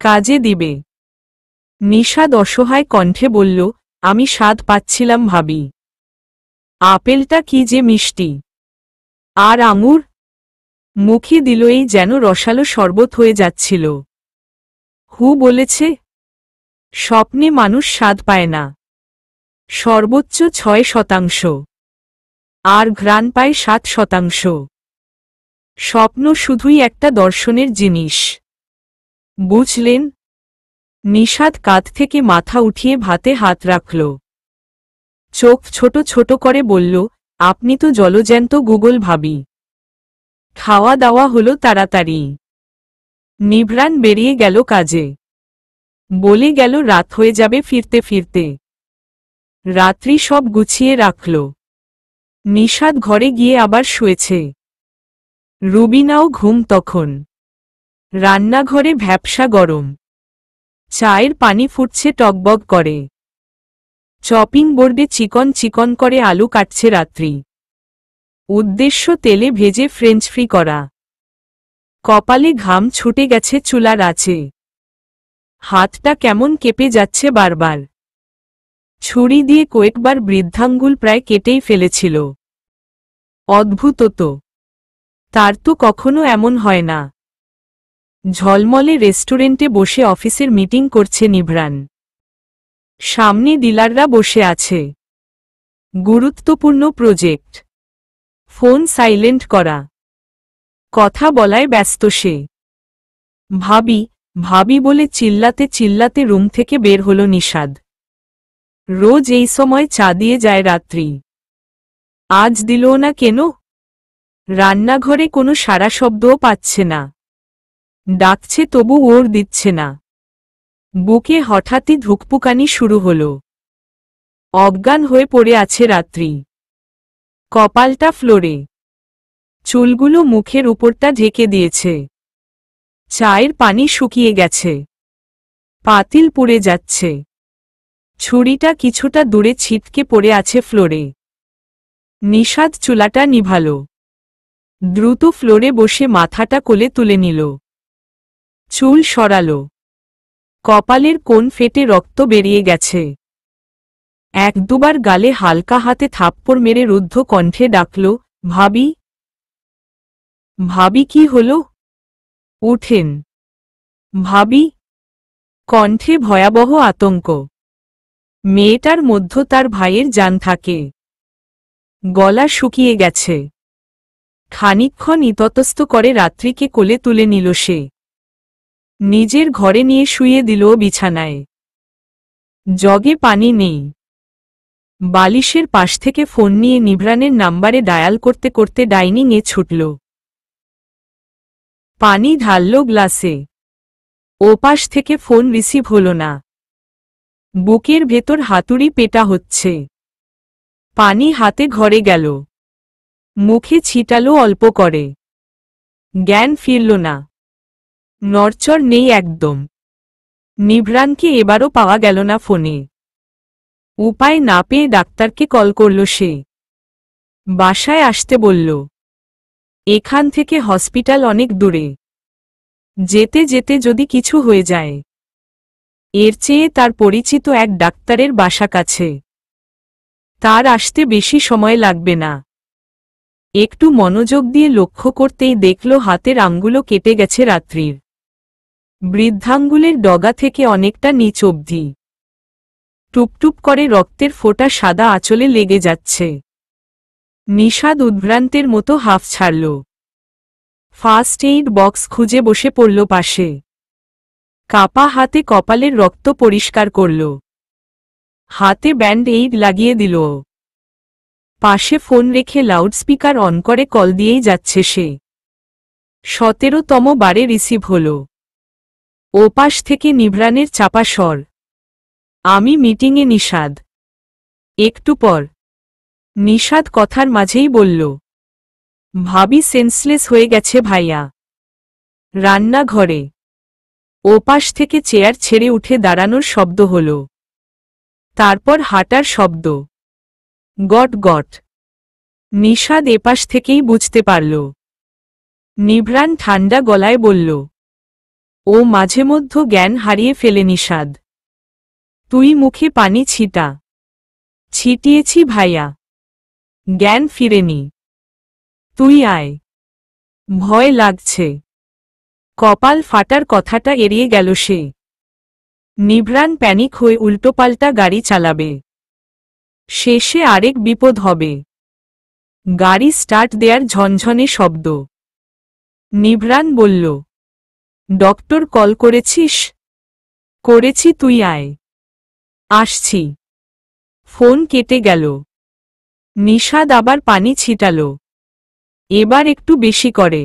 কাজে দিবে। নিষাদ অসহায় কণ্ঠে বলল, আমি স্বাদ পাচ্ছিলাম ভাবি। আপেলটা কি যে মিষ্টি। আর আঙুর? মুখে দিল এই যেন রসালো শরবত হয়ে যাচ্ছিল। হু বলেছে, স্বপ্নে মানুষ স্বাদ পায় না, সর্বোচ্চ 6%। আর ঘ্রাণ পায় 7%। স্বপ্ন শুধুই একটা দর্শনের জিনিস, বুঝলেন? নিষাদ কাঁধ থেকে মাথা উঠিয়ে ভাতে হাত রাখল। চোখ ছোট ছোট করে বলল, আপনি তো জলজ্যান্ত গুগল ভাবি। খাওয়া দাওয়া হলো তাড়াতাড়ি। নিভ্রান বেরিয়ে গেল কাজে। বলে গেল রাত হয়ে যাবে ফিরতে ফিরতে। রাত্রি সব গুছিয়ে রাখল। নিষাদ ঘরে গিয়ে আবার শুয়েছে। রুবিনাও ঘুম তখন। রান্নাঘরে ভ্যাপসা গরম। চায়ের পানি ফুটছে টকবক করে। চপিং বোর্ডে চিকন চিকন করে আলু কাটছে রাত্রি। উদ্দেশ্য তেলে ভেজে ফ্রেঞ্চ ফ্রি করা। কপালে ঘাম ছুটে গেছে চুলার আঁচে। হাতটা কেমন কেঁপে যাচ্ছে বারবার। ছুরি দিয়ে কয়েকবার বৃদ্ধাঙ্গুল প্রায় কেটেই ফেলেছিল। অদ্ভুত তো, তার তো কখনো এমন হয় না। ঝলমলে রেস্টুরেন্টে বসে অফিসের মিটিং করছে নিভ্রান। সামনে ডিলাররা বসে আছে। গুরুত্বপূর্ণ প্রজেক্ট। ফোন সাইলেন্ট করা। কথা বলায় ব্যস্ত সে। ভাবি ভাবি বলে চিল্লাতে চিল্লাতে রুম থেকে বের হল নিষাদ। রোজ এই সময় চা দিয়ে যায় রাত্রি। আজ দিল না কেন? রান্নাঘরে কোনো সারা শব্দও পাচ্ছে না। ডাকছে তবু ওর দিচ্ছে না। বুকে হঠাৎই ধুকপুকানি শুরু হল। অজ্ঞান হয়ে পড়ে আছে রাত্রি। কপালটা ফ্লোরে। চুলগুলো মুখের উপরটা ঢেকে দিয়েছে। চায়ের পানি শুকিয়ে গেছে। পাতিল পুড়ে যাচ্ছে। ছুরিটা কিছুটা দূরে ছিটকে পড়ে আছে ফ্লোরে। নিষাদ চুলাটা নিভাল। দ্রুত ফ্লোরে বসে মাথাটা কোলে তুলে নিল। চুল সরাল। কপালের কোণ ফেটে রক্ত বেরিয়ে গেছে। এক দুবার গালে হালকা হাতে থাপ্পড় মেরে রুদ্ধ কণ্ঠে ডাকল, ভাবি। ভাবি কি হল? উঠেন। ভাবি। কণ্ঠে ভয়াবহ আতঙ্ক। মেয়েটার মধ্য তার ভাইয়ের জান থাকে। গলা শুকিয়ে গেছে। খানিকক্ষণ ইতস্তত করে রাত্রিকে কোলে তুলে নিল সে। নিজের ঘরে নিয়ে শুইয়ে দিল বিছানায়। জগে পানি নেই। বালিশের পাশ থেকে ফোন নিয়ে নিভ্রানের নাম্বারে ডায়াল করতে করতে ডাইনিংয়ে ছুটল। পানি ঢালল গ্লাসে। ওপাশ থেকে ফোন রিসিভ হল না। বুকের ভেতর হাতুড়ি পেটা হচ্ছে। পানি হাতে ঘরে গেল। মুখে ছিটালো অল্প করে। জ্ঞান ফিরল না। নড়চড় নেই একদম। নিভ্রানকে এবারও পাওয়া গেল না ফোনে। উপায় না পেয়ে ডাক্তারকে কল করল সে। বাসায় আসতে বলল। এখান থেকে হসপিটাল অনেক দূরে। যেতে যেতে যদি কিছু হয়ে যায়। এর চেয়ে তার পরিচিত এক ডাক্তারের বাসা কাছে। তার আসতে বেশি সময় লাগবে না। একটু মনোযোগ দিয়ে লক্ষ্য করতেই দেখল হাতের আঙ্গুলও কেটে গেছে রাত্রির। বৃদ্ধাঙ্গুলের ডগা থেকে অনেকটা নিচ অবধি। টুপটুপ করে রক্তের ফোঁটা সাদা আঁচলে লেগে যাচ্ছে। নিষাদ উদ্ভ্রান্তের মতো হাফ ছাড়ল। ফার্স্ট এইড বক্স খুঁজে বসে পড়ল পাশে। কাপা হাতে কপালের রক্ত পরিষ্কার করল। হাতে ব্যান্ড এইড লাগিয়ে দিল। পাশে ফোন রেখে লাউডস্পিকার অন করে কল দিয়েই যাচ্ছে সে। 17তম বারে রিসিভ হল। ওপাশ থেকে নিভ্রানের চাপা স্বর। আমি মিটিংয়ে নিষাদ। একটু পর। নিষাদ কথার মাঝেই বলল, ভাবি সেন্সলেস হয়ে গেছে ভাইয়া। রান্নাঘরে। ওপাশ থেকে চেয়ার ছেড়ে উঠে দাঁড়ানোর শব্দ হল। তারপর হাঁটার শব্দ। Goat goat. নিষাদ এপাশ থেকেই বুঝতে পারল। নিভ্রান ঠান্ডা গলায় বলল, ও মাঝে মধ্য জ্ঞান হারিয়ে ফেলে নিষাদ। তুই মুখে পানি ছিটা। ছিটিয়েছি ভাইয়া। জ্ঞান ফিরেনি। তুই আয়। ভয় লাগছে। কপাল ফাটার কথাটা এড়িয়ে গেল সে। নিভ্রান প্যানিক হয়ে উল্টোপাল্টা গাড়ি চালাবে। শেষে আরেক বিপদ হবে। গাড়ি স্টার্ট দেয়ার ঝনঝনে শব্দ। নিভ্রান বলল, ডক্টর কল করেছিস? করেছি, তুই আয়। আসছি। ফোন কেটে গেল। নিশাদ আবার পানি ছিটাল। এবার একটু বেশি করে।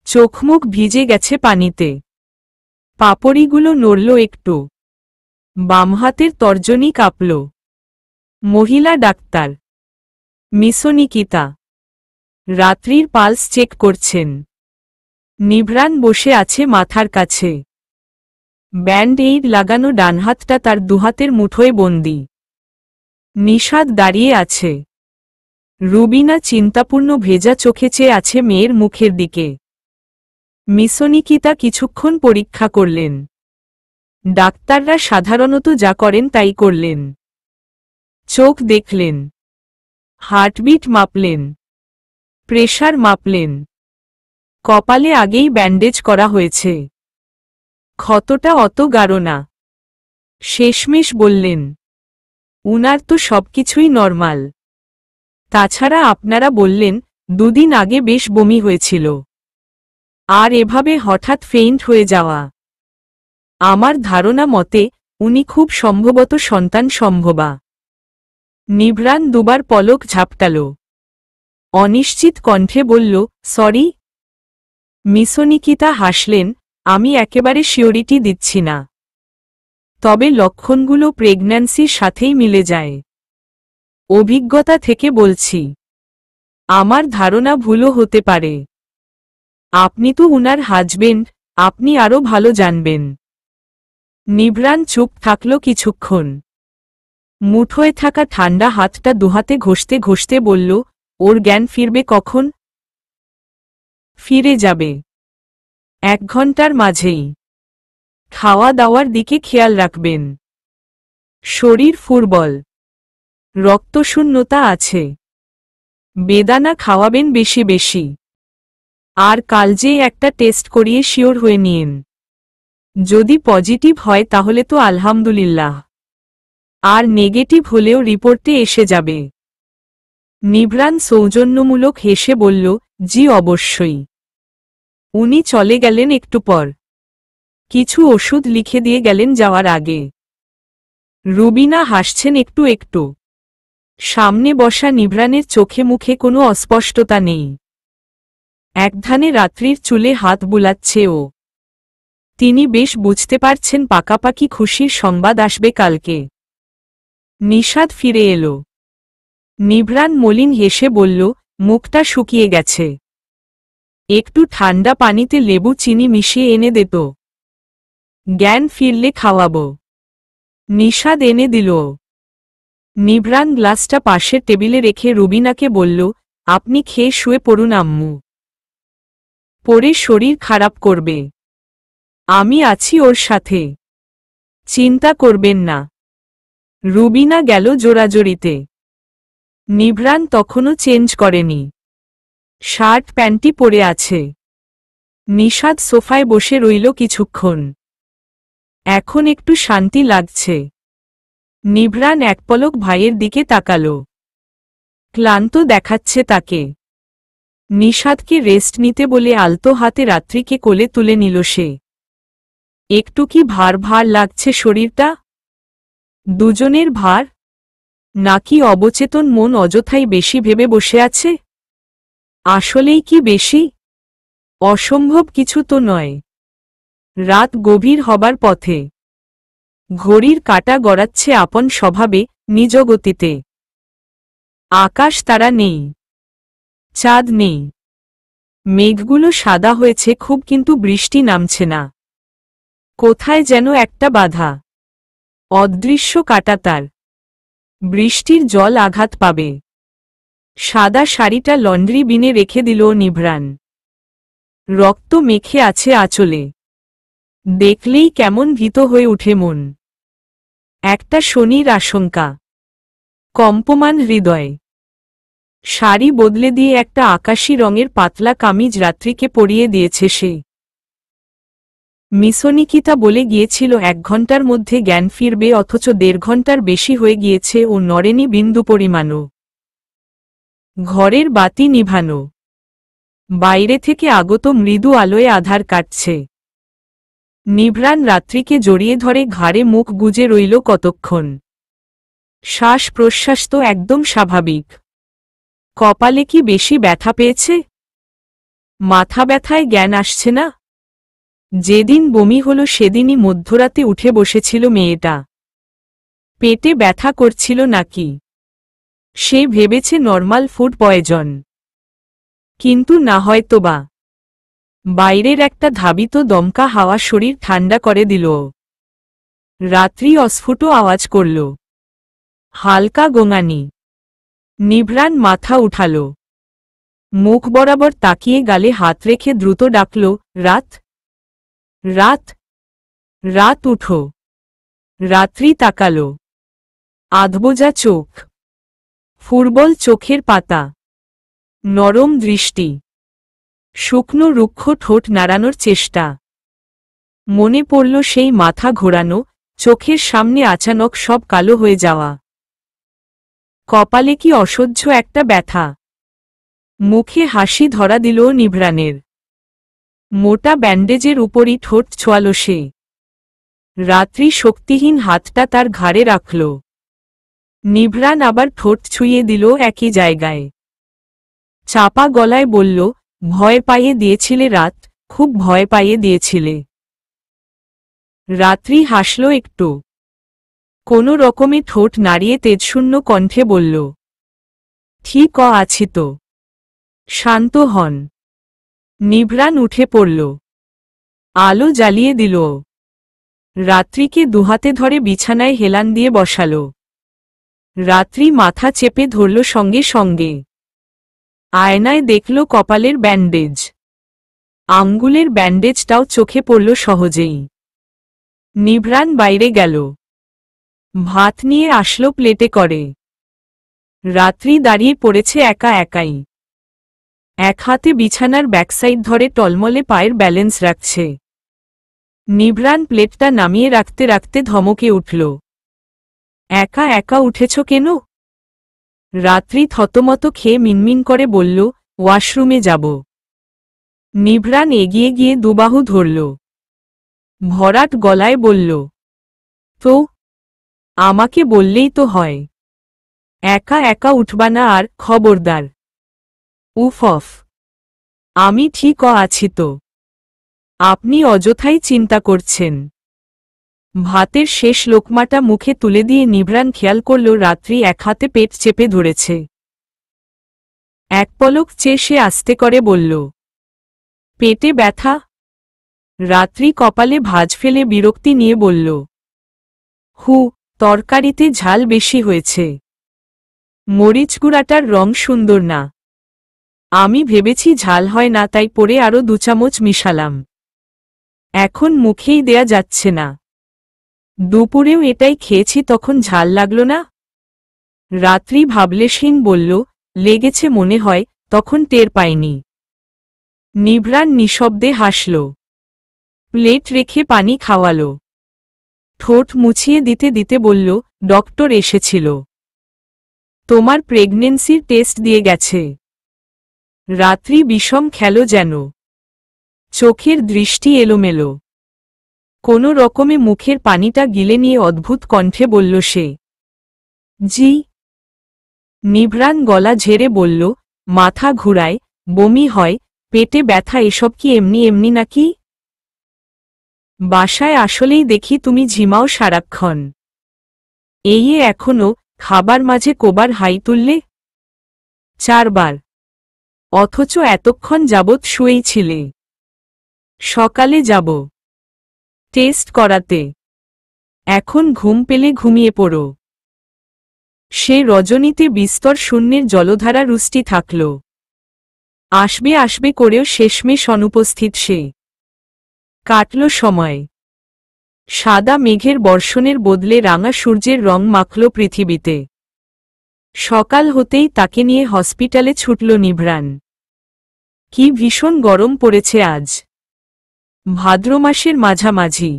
চোখমুখ ভিজে গেছে পানিতে। পাপড়িগুলো নড়ল একটু। বাম হাতের তর্জনী কাঁপল। মহিলা ডাক্তার মিসোনিকিতা রাত্রির পালস চেক করছেন। নিভ্রান বসে আছে মাথার কাছে। ব্যান্ড এইড লাগানো ডান হাতটা তার দুহাতের মুঠোয় বন্দি। নিশাদ দাঁড়িয়ে আছে। রুবিনা চিন্তাপূর্ণ ভেজা চোখে চেয়ে আছে মেয়ের মুখের দিকে। মিসোনিকিতা কিছুক্ষণ পরীক্ষা করলেন। ডাক্তাররা সাধারণত যা করেন তাই করলেন। চোখ দেখলেন, হার্টবিট মাপলেন, প্রেশার মাপলেন। কপালে আগেই ব্যান্ডেজ করা হয়েছে। ক্ষতটা অত গাঢ় না। শেষমেশ বললেন, উনার তো সবকিছুই নরমাল। তাছাড়া আপনারা বললেন দুদিন আগে বেশ বমি হয়েছিল। আর এভাবে হঠাৎ ফেইন্ট হয়ে যাওয়া। আমার ধারণা মতে উনি খুব সম্ভবত সন্তান সম্ভবা। নিভ্রান দুবার পলক ঝাপটাল। অনিশ্চিত কণ্ঠে বলল, সরি। মিসোনিকিতা হাসলেন, আমি একেবারে শিওরিটি দিচ্ছি না। তবে লক্ষণগুলো প্রেগন্যান্সির সাথেই মিলে যায়। অভিজ্ঞতা থেকে বলছি। আমার ধারণা ভুলও হতে পারে। আপনি তো উনার হাজবেন্ড, আপনি আরও ভালো জানবেন। নিভ্রান চুপ থাকল কিছুক্ষণ। মুঠোয় থাকা ঠান্ডা হাতটা দুহাতে ঘষতে ঘষতে বলল, ওর জ্ঞান ফিরবে কখন? ফিরে যাবে 1 ঘন্টার মাঝেই। খাওয়া দাওয়ার দিকে খেয়াল রাখবেন। শরীর ফুরবল, রক্তশূন্যতা আছে। বেদানা খাওয়াবেন বেশি বেশি। আর কাল যে একটা টেস্ট করিয়ে শিওর হয়ে নিন। যদি পজিটিভ হয় তাহলে তো আলহামদুলিল্লাহ, আর নেগেটিভ হলেও রিপোর্টে এসে যাবে। নিভ্রান সৌজন্যমূলক হেসে বলল, জি অবশ্যই। উনি চলে গেলেন একটু পর। কিছু ওষুধ লিখে দিয়ে গেলেন যাওয়ার আগে। রুবিনা হাসছেন একটু একটু। সামনে বসা নিভ্রানের চোখে মুখে কোনো অস্পষ্টতা নেই। একধানে রাত্রির চুলে হাত বুলাচ্ছে ও। তিনি বেশ বুঝতে পারছেন পাকাপাকি খুশির সংবাদ আসবে কালকে। নিশাদ ফিরে এলো। নিভ্রান মলিন হেসে বলল, মুখটা শুকিয়ে গেছে। একটু ঠান্ডা পানিতে লেবু চিনি মিশিয়ে এনে দে তো। জ্ঞান ফিরলে খাওয়াবো। নিশাদ এনে দিল। নিভ্রান গ্লাসটা পাশের টেবিলে রেখে রুবিনাকে বলল, আপনি খেয়ে শুয়ে পড়ুন আম্মু। পরে শরীর খারাপ করবে। আমি আছি ওর সাথে। চিন্তা করবেন না। রুবিনা গেল জোরাজোরিতে। নিভ্রান তখনও চেঞ্জ করেনি। শার্ট প্যান্টি পরে আছে। নিশাদ সোফায় বসে রইল কিছুক্ষণ। এখন একটু শান্তি লাগছে। নিভ্রান এক পলক ভাইয়ের দিকে তাকাল। ক্লান্ত দেখাচ্ছে তাকে। নিশাদকে রেস্ট নিতে বলে আলতো হাতে রাত্রিকে কোলে তুলে নিল সে। একটু কি ভার ভার লাগছে শরীরটা? দুজনের ভার, নাকি অবচেতন মন অযথাই বেশি ভেবে বসে আছে? আসলেই কি বেশি? অসম্ভব কিছু তো নয়। রাত গভীর হবার পথে। ঘড়ির কাঁটা গড়াচ্ছে আপন স্বভাবে, নিজ গতিতে। আকাশ তারা নেই, চাঁদ নেই। মেঘগুলো সাদা হয়েছে খুব, কিন্তু বৃষ্টি নামছে না। কোথায় যেন একটা বাধা। অদৃশ্য কাঁটাতার। বৃষ্টির জল আঘাত পাবে। সাদা শাড়িটা লন্ড্রি বিনে রেখে দিল নিভ্রান। রক্ত মেখে আছে আঁচলে। দেখলেই কেমন ভীত হয়ে উঠে মন। একটা শনির আশঙ্কা। কম্পমান হৃদয়। শাড়ি বদলে দিয়ে একটা আকাশী রঙের পাতলা কামিজ রাত্রিকে পরিয়ে দিয়েছে সে। মিসোনিকিতা বলে গিয়েছিল 1 ঘন্টার মধ্যে জ্ঞান ফিরবে, অথচ 1.5 ঘন্টার বেশি হয়ে গিয়েছে ও নড়েনি বিন্দু পরিমাণও। ঘরের বাতি নিভানো। বাইরে থেকে আগত মৃদু আলোয় আধার কাটছে। নিভ্রান রাত্রিকে জড়িয়ে ধরে ঘাড়ে মুখ গুজে রইল কতক্ষণ। শ্বাস প্রশ্বাস তো একদম স্বাভাবিক। কপালে কি বেশি ব্যথা পেয়েছে? মাথা ব্যথায় জ্ঞান আসছে না? যেদিন বমি হলো সেদিনই মধ্যরাতে উঠে বসেছিল মেয়েটা। পেটে ব্যথা করছিল নাকি? সে ভেবেছে নরমাল ফুড পয়জন, কিন্তু না হয়তোবা। বাইরের একটা ধাবিত দমকা হাওয়া শরীর ঠান্ডা করে দিল। রাত্রি অস্ফুট আওয়াজ করল, হালকা গোঙানি। নিভ্রান মাথা উঠাল, মুখ বরাবর তাকিয়ে গালে হাত রেখে দ্রুত ডাকল, রাত, রাত, রাত উঠো। রাত্রি তাকাল, আধবোজা চোখ, ফুরবল চোখের পাতা, নরম দৃষ্টি, শুকনো রুক্ষ ঠোঁট নাড়ানোর চেষ্টা। মনে পড়ল সেই মাথা ঘোরানো, চোখের সামনে আচানক সব কালো হয়ে যাওয়া। কপালে কি অসহ্য একটা ব্যথা। মুখে হাসি ধরা দিল নিভ্রানের। মোটা ব্যান্ডেজের উপরই ঠোঁট ছোয়াল সে। রাত্রি শক্তিহীন হাতটা তার ঘাড়ে রাখল। নিভ্রান আবার ঠোঁট ছুঁয়ে দিল একই জায়গায়। চাপা গলায় বলল, ভয় পাইয়ে দিয়েছিলে রাত, খুব ভয় পাইয়ে দিয়েছিলে। রাত্রি হাসল একটু। কোনো রকমে ঠোঁট নাড়িয়ে তেজশূন্য কণ্ঠে বলল, ঠিক আছি তো। শান্ত হন। নিভ্রান উঠে পড়ল, আলো জ্বালিয়ে দিল। রাত্রিকে দুহাতে ধরে বিছানায় হেলান দিয়ে বসাল। রাত্রি মাথা চেপে ধরল সঙ্গে সঙ্গে। আয়নায় দেখল কপালের ব্যান্ডেজ। আঙ্গুলের ব্যান্ডেজটাও চোখে পড়ল সহজেই। নিভ্রান বাইরে গেল। ভাত নিয়ে আসলো প্লেটে করে। রাত্রি দাঁড়িয়ে পড়েছে একা একাই। এক হাতে বিছানার ব্যাকসাইড ধরে টলমলে পায়ের ব্যালেন্স রাখছে। নিভ্রান প্লেটটা নামিয়ে রাখতে রাখতে ধমকে উঠল, একা একা উঠেছ কেন? রাত্রি থতমত খেয়ে মিনমিন করে বলল, ওয়াশরুমে যাব। নিভ্রান এগিয়ে গিয়ে দুবাহু ধরল। ভরাট গলায় বলল, তো আমাকে বললেই তো হয়। একা একা উঠবা না আর, খবরদার। উফ অফ, আমি ঠিক আছি তো। আপনি অযথাই চিন্তা করছেন। ভাতের শেষ লোকমাটা মুখে তুলে দিয়ে নিভ্রান খেয়াল করল রাত্রি এক হাতে পেট চেপে ধরেছে। এক পলক চেয়ে সে আস্তে করে বলল, পেটে ব্যথা? রাত্রি কপালে ভাঁজ ফেলে বিরক্তি নিয়ে বলল, হু, তরকারিতে ঝাল বেশি হয়েছে। মরিচগুঁড়াটার রং সুন্দর না। আমি ভেবেছি ঝাল হয় না, তাই পরে আরও 2 চামচ মিশালাম। এখন মুখেই দেয়া যাচ্ছে না। দুপুরেও এটাই খেয়েছি, তখন ঝাল লাগল না? রাত্রি ভাবলেশহীন বলল, লেগেছে মনে হয়, তখন টের পাইনি। নিভ্রান নিঃশব্দে হাসল। প্লেট রেখে পানি খাওয়াল। ঠোঁট মুছিয়ে দিতে দিতে বলল, ডক্টর এসেছিল। তোমার প্রেগনেন্সির টেস্ট দিয়ে গেছে। রাত্রি বিষম খেল যেন। চোখের দৃষ্টি এলোমেলো। কোনো রকমে মুখের পানিটা গিলে নিয়ে অদ্ভুত কণ্ঠে বলল সে, জি। নিভ্রান গলা ঝেড়ে বলল, মাথা ঘুরায়, বমি হয়, পেটে ব্যথা, এসব কি এমনি এমনি নাকি? বাসায় আসলেই দেখি তুমি ঝিমাও সারাক্ষণ। এই এখনো খাবার মাঝে কোবার হাই তুললে? 4 বার। অথচ এতক্ষণ যাবৎ শুয়েই ছিলে। সকালে যাব টেস্ট করাতে। এখন ঘুম পেলে ঘুমিয়ে পড়ো। সে রজনীতে বিস্তর শূন্যের জলধারা রুষ্টি থাকল। আসবে আসবে করেও শেষমেশ অনুপস্থিত সে। কাটল সময়। সাদা মেঘের বর্ষণের বদলে রাঙা সূর্যের রং মাখল পৃথিবীতে। সকাল হতেই তাকে নিয়ে হসপিটালে ছুটল নিভ্রান। কি ভীষণ গরম পড়েছে আজ। ভাদ্র মাসের মাঝামাঝি।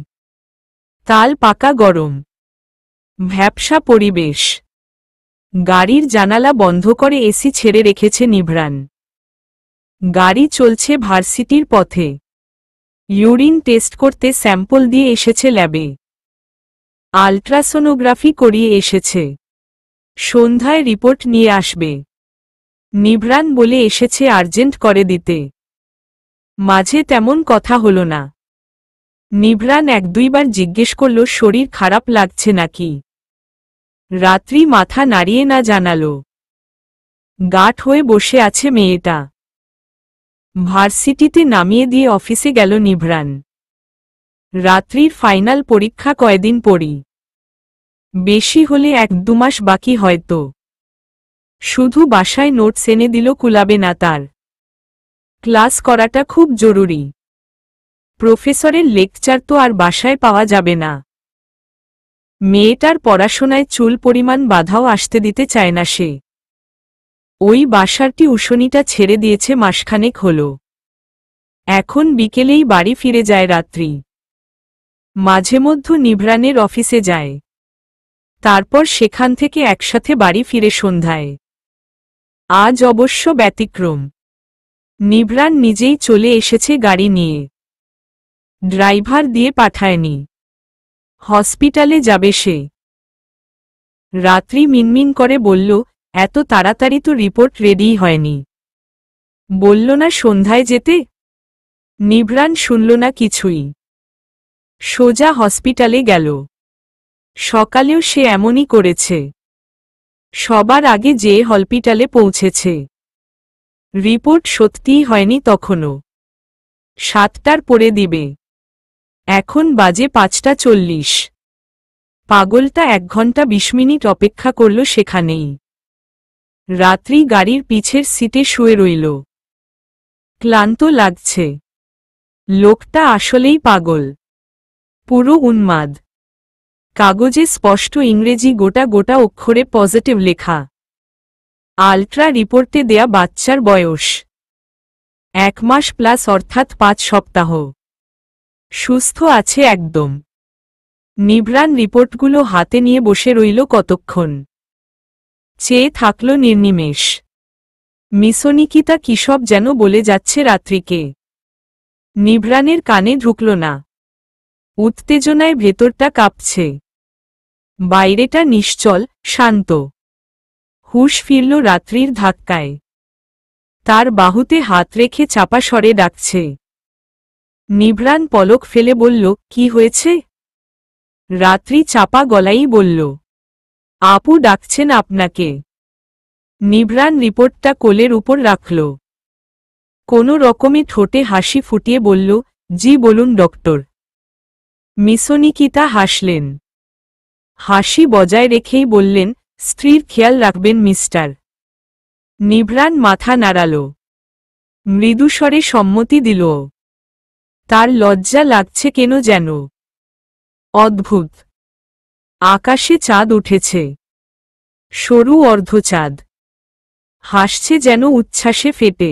তাল পাকা গরম। ভ্যাপসা পরিবেশ। গাড়ির জানালা বন্ধ করে এসি ছেড়ে রেখেছে নিভ্রান। গাড়ি চলছে ভার্সিটির পথে। ইউরিন টেস্ট করতে স্যাম্পল দিয়ে এসেছে ল্যাবে। আল্ট্রাসোনোগ্রাফি করিয়ে এসেছে। সন্ধ্যায় রিপোর্ট নিয়ে আসবে। নিভ্রান বলে এসেছে আর্জেন্ট করে দিতে। মাঝে তেমন কথা হলো না। নিভ্রান এক দুইবার জিজ্ঞেস করল শরীর খারাপ লাগছে নাকি। রাত্রি মাথা নাড়িয়ে না জানালো। গাঁট হয়ে বসে আছে মেয়েটা। ভার্সিটিতে নামিয়ে দিয়ে অফিসে গেল নিভ্রান। রাত্রির ফাইনাল পরীক্ষা কয়দিন পরই, বেশি হলে 1-2 মাস বাকি হয়তো। শুধু বাসায় নোটস এনে দিল কুলাবে না তার। ক্লাস করাটা খুব জরুরি। প্রফেসরের লেকচার তো আর বাসায় পাওয়া যাবে না। মেয়েটার পড়াশোনায় চুল পরিমাণ বাধাও আসতে দিতে চায় না সে। ওই বাসারটি উশনিটা ছেড়ে দিয়েছে মাসখানেক হল। এখন বিকেলেই বাড়ি ফিরে যায় রাত্রি। মাঝে মধ্যে নিভ্রানের অফিসে যায়। তারপর সেখান থেকে একসাথে বাড়ি ফিরে সন্ধ্যায়। আজ অবশ্য ব্যতিক্রম। নিভ্রান নিজেই চলে এসেছে গাড়ি নিয়ে। ড্রাইভার দিয়ে পাঠায়নি। হসপিটালে যাবে সে। রাত্রি মিনমিন করে বলল, এত তাড়াতাড়ি তো রিপোর্ট রেডিই হয়নি। বলল না সন্ধ্যায় যেতে। নিভ্রান শুনল না কিছুই। সোজা হসপিটালে গেল। সকালেও সে এমনই করেছে। সবার আগে যে হসপিটালে পৌঁছেছে। রিপোর্ট সত্যিই হয়নি তখনও। 7টার পরে দিবে। এখন বাজে 5টা 40। পাগলটা 1 ঘন্টা 20 মিনিট অপেক্ষা করল সেখানেই। রাত্রি গাড়ির পিছের সিটে শুয়ে রইল। ক্লান্ত লাগছে। লোকটা আসলেই পাগল। পুরো উন্মাদ। কাগজে স্পষ্ট ইংরেজি গোটা গোটা অক্ষরে পজিটিভ লেখা। আল্ট্রা রিপোর্টে দেয়া বাচ্চার বয়স 1 মাস প্লাস অর্থাৎ 5 সপ্তাহ। সুস্থ আছে একদম। নিভ্রান রিপোর্টগুলো হাতে নিয়ে বসে রইল কতক্ষণ। চেয়ে থাকল নির্নিমেষ। মিসনিকিতা কিসব যেন বলে যাচ্ছে রাত্রিকে। নিভ্রানের কানে ঢুকল না। উত্তেজনায় ভেতরটা কাঁপছে। বাইরেটা নিশ্চল, শান্ত। হুঁশ ফিরল রাত্রির ধাক্কায়। তার বাহুতে হাত রেখে চাপা স্বরে ডাকছে। নিভ্রান পলক ফেলে বলল, কি হয়েছে? রাত্রি চাপা গলায়ই বলল, আপু ডাকছেন আপনাকে। নিভ্রান রিপোর্টটা কোলের উপর রাখল। কোনো রকমে ঠোঁটে হাসি ফুটিয়ে বলল, জি বলুন ডক্টর। মিসনিকিতা হাসলেন। হাসি বজায় রেখেই বললেন, স্ত্রীর খেয়াল রাখবেন মিস্টার। নিভ্রান মাথা নাড়াল। মৃদুস্বরে সম্মতি দিল। তার লজ্জা লাগছে কেন যেন। অদ্ভুত। আকাশে চাঁদ উঠেছে। সরু অর্ধচাঁদ। হাসছে যেন উচ্ছ্বাসে ফেটে।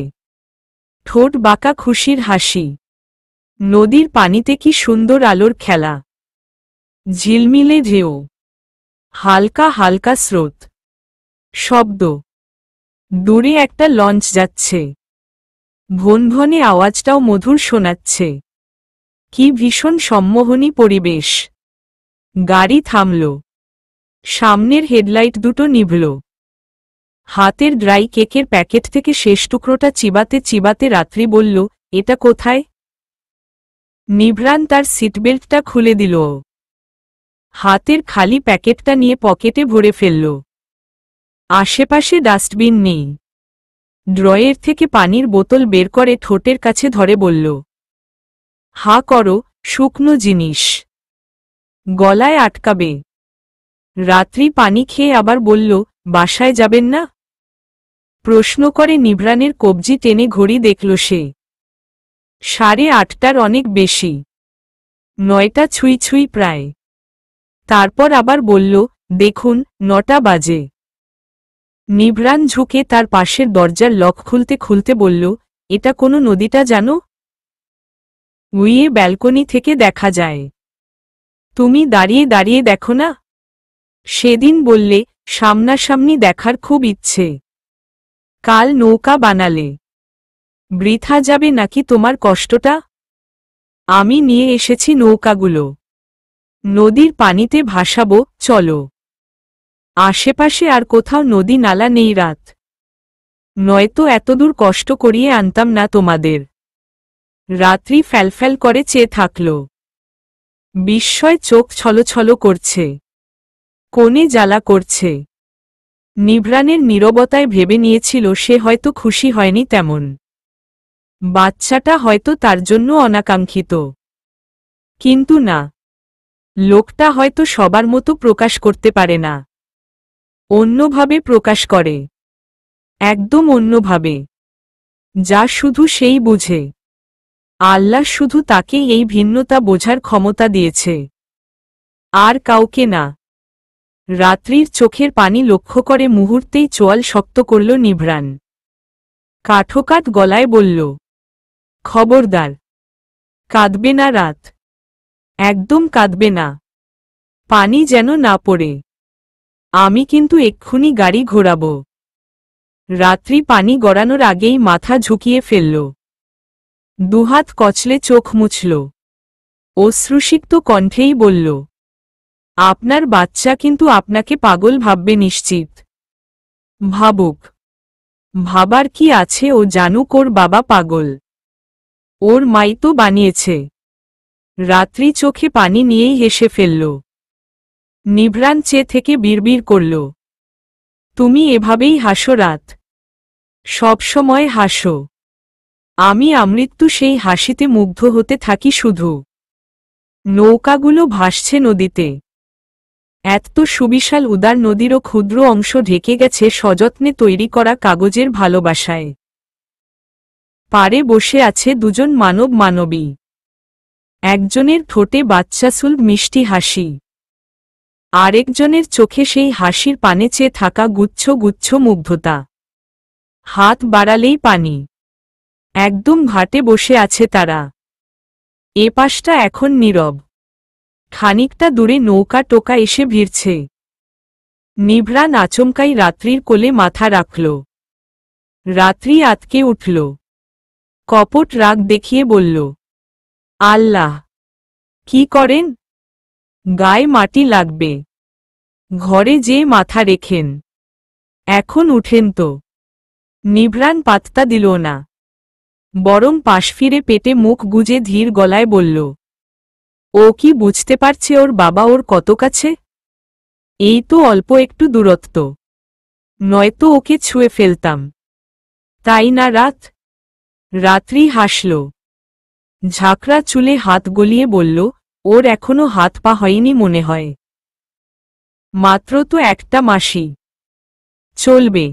ঠোঁট বাঁকা খুশির হাসি। নদীর পানিতে কি সুন্দর আলোর খেলা। ঝিলমিলে ঢেউ। হালকা হালকা স্রোত। শব্দ। দূরে একটা লঞ্চ যাচ্ছে। ভনভনে আওয়াজটাও মধুর শোনাচ্ছে। কি ভীষণ সম্মোহনী পরিবেশ। গাড়ি থামল। সামনের হেডলাইট দুটো নিভল। হাতের ড্রাই কেকের প্যাকেট থেকে শেষ টুকরোটা চিবাতে চিবাতে রাত্রি বলল, এটা কোথায়? নিভ্রান তার সিটবেল্টটা খুলে দিল। হাতের খালি প্যাকেটটা নিয়ে পকেটে ভরে ফেলল। আশেপাশে ডাস্টবিন নেই। ড্রয়ের থেকে পানির বোতল বের করে ঠোঁটের কাছে ধরে বলল, হা করো, শুকনো জিনিস। গলায় আটকাবে। রাত্রি পানি খেয়ে আবার বলল, বাসায় যাবেন না? প্রশ্ন করে নিভ্রানের কবজি টেনে ঘড়ি দেখল সে। 8:30টার অনেক বেশি। 9টা ছুঁই ছুঁই প্রায়। তারপর আবার বলল, দেখুন 9টা বাজে। নিভ্রান ঝুঁকে তার পাশের দরজার লক খুলতে খুলতে বলল, এটা কোনো নদীটা জানো? উইয়ে ব্যালকনি থেকে দেখা যায়। তুমি দাঁড়িয়ে দাঁড়িয়ে দেখো না। সেদিন বললে সামনাসামনি দেখার খুব ইচ্ছে। কাল নৌকা বানালে বৃথা যাবে নাকি তোমার কষ্টটা? আমি নিয়ে এসেছি নৌকাগুলো, নদীর পানিতে ভাসাবো, চলো। আশেপাশে আর কোথাও নদী নালা নেই, রাত নয়তো এতদূর কষ্ট করিয়ে আনতাম না তোমাদের। রাত্রি ফ্যালফ্যাল করে চেয়ে থাকল, বিস্ময় চোখ ছলছল করছে, কোণে জ্বালা করছে। নিভ্রানের নীরবতায় ভেবে নিয়েছিল সে হয়তো খুশি হয়নি তেমন, বাচ্চাটা হয়তো তার জন্য অনাকাঙ্ক্ষিত। কিন্তু না, লোকটা হয়তো সবার মতো প্রকাশ করতে পারে না, অন্যভাবে প্রকাশ করে, একদম অন্যভাবে, যা শুধু সেই বুঝে। আল্লাহ শুধু তাকে এই ভিন্নতা বোঝার ক্ষমতা দিয়েছে, আর কাউকে না। রাত্রির চোখের পানি লক্ষ্য করে মুহূর্তেই চোয়াল শক্ত করল নিভ্রান। কাঠোকাঠ গলায় বলল, খবরদার, কাঁদবে না রাত, একদম কাঁদবে না, পানি যেন না পড়ে। আমি কিন্তু এক্ষুনি গাড়ি ঘোরাব। রাত্রি পানি গড়ানোর আগেই মাথা ঝুঁকিয়ে ফেলল, দুহাত কচলে চোখ মুছল, অশ্রুসিক্ত কণ্ঠেই বলল, আপনার বাচ্চা কিন্তু আপনাকে পাগল ভাববে নিশ্চিত। ভাবুক, ভাবার কি আছে, ও জানুক ওর বাবা পাগল, ওর মাই তো বানিয়েছে। রাত্রি চোখে পানি নিয়েই হেসে ফেলল। নিভ্রান চেয়ে থেকে বিড়বিড় করল, তুমি এভাবেই হাসো রাত, সব সময় হাসো। আমি আমৃত্যু সেই হাসিতে মুগ্ধ হতে থাকি শুধু। নৌকাগুলো ভাসছে নদীতে, এত সুবিশাল উদার নদীরও ক্ষুদ্র অংশ ঢেকে গেছে সযত্নে তৈরি করা কাগজের ভালোবাসায়। পারে বসে আছে দুজন মানব মানবী, একজনের ঠোঁটে বাচ্চাসুল মিষ্টি হাসি, আরেকজনের চোখে সেই হাসির পানে চেয়ে থাকা গুচ্ছ গুচ্ছ মুগ্ধতা। হাত বাড়ালেই পানি, একদম ঘাটে বসে আছে তারা। এ পাশটা এখন নীরব, খানিকটা দূরে নৌকা টোকা এসে ভিড়ছে। নিভ্রান আচমকাই রাত্রির কোলে মাথা রাখল। রাত্রি আতকে উঠল, কপট রাগ দেখিয়ে বলল, আল্লাহ, কি করেন? গায়ে মাটি লাগবে, ঘরে যে মাথা রেখেন, এখন উঠেন তো। নিভ্রান পাত্তা দিল না, বরং পাশ ফিরে পেটে মুখ গুজে ধীর গলায় বলল, ও কি বুঝতে পারছে ওর বাবা ওর কত কাছে? এই তো অল্প একটু দূরত্ব, নয়তো ওকে ছুঁয়ে ফেলতাম, তাই না রাত? রাত্রি হাসল, ঝাঁকড়া চুলে হাত গলিয়ে বলল, ওর এখনো হাত পা হয়নি মনে হয়, মাত্র তো একটা মাসই, চলবে।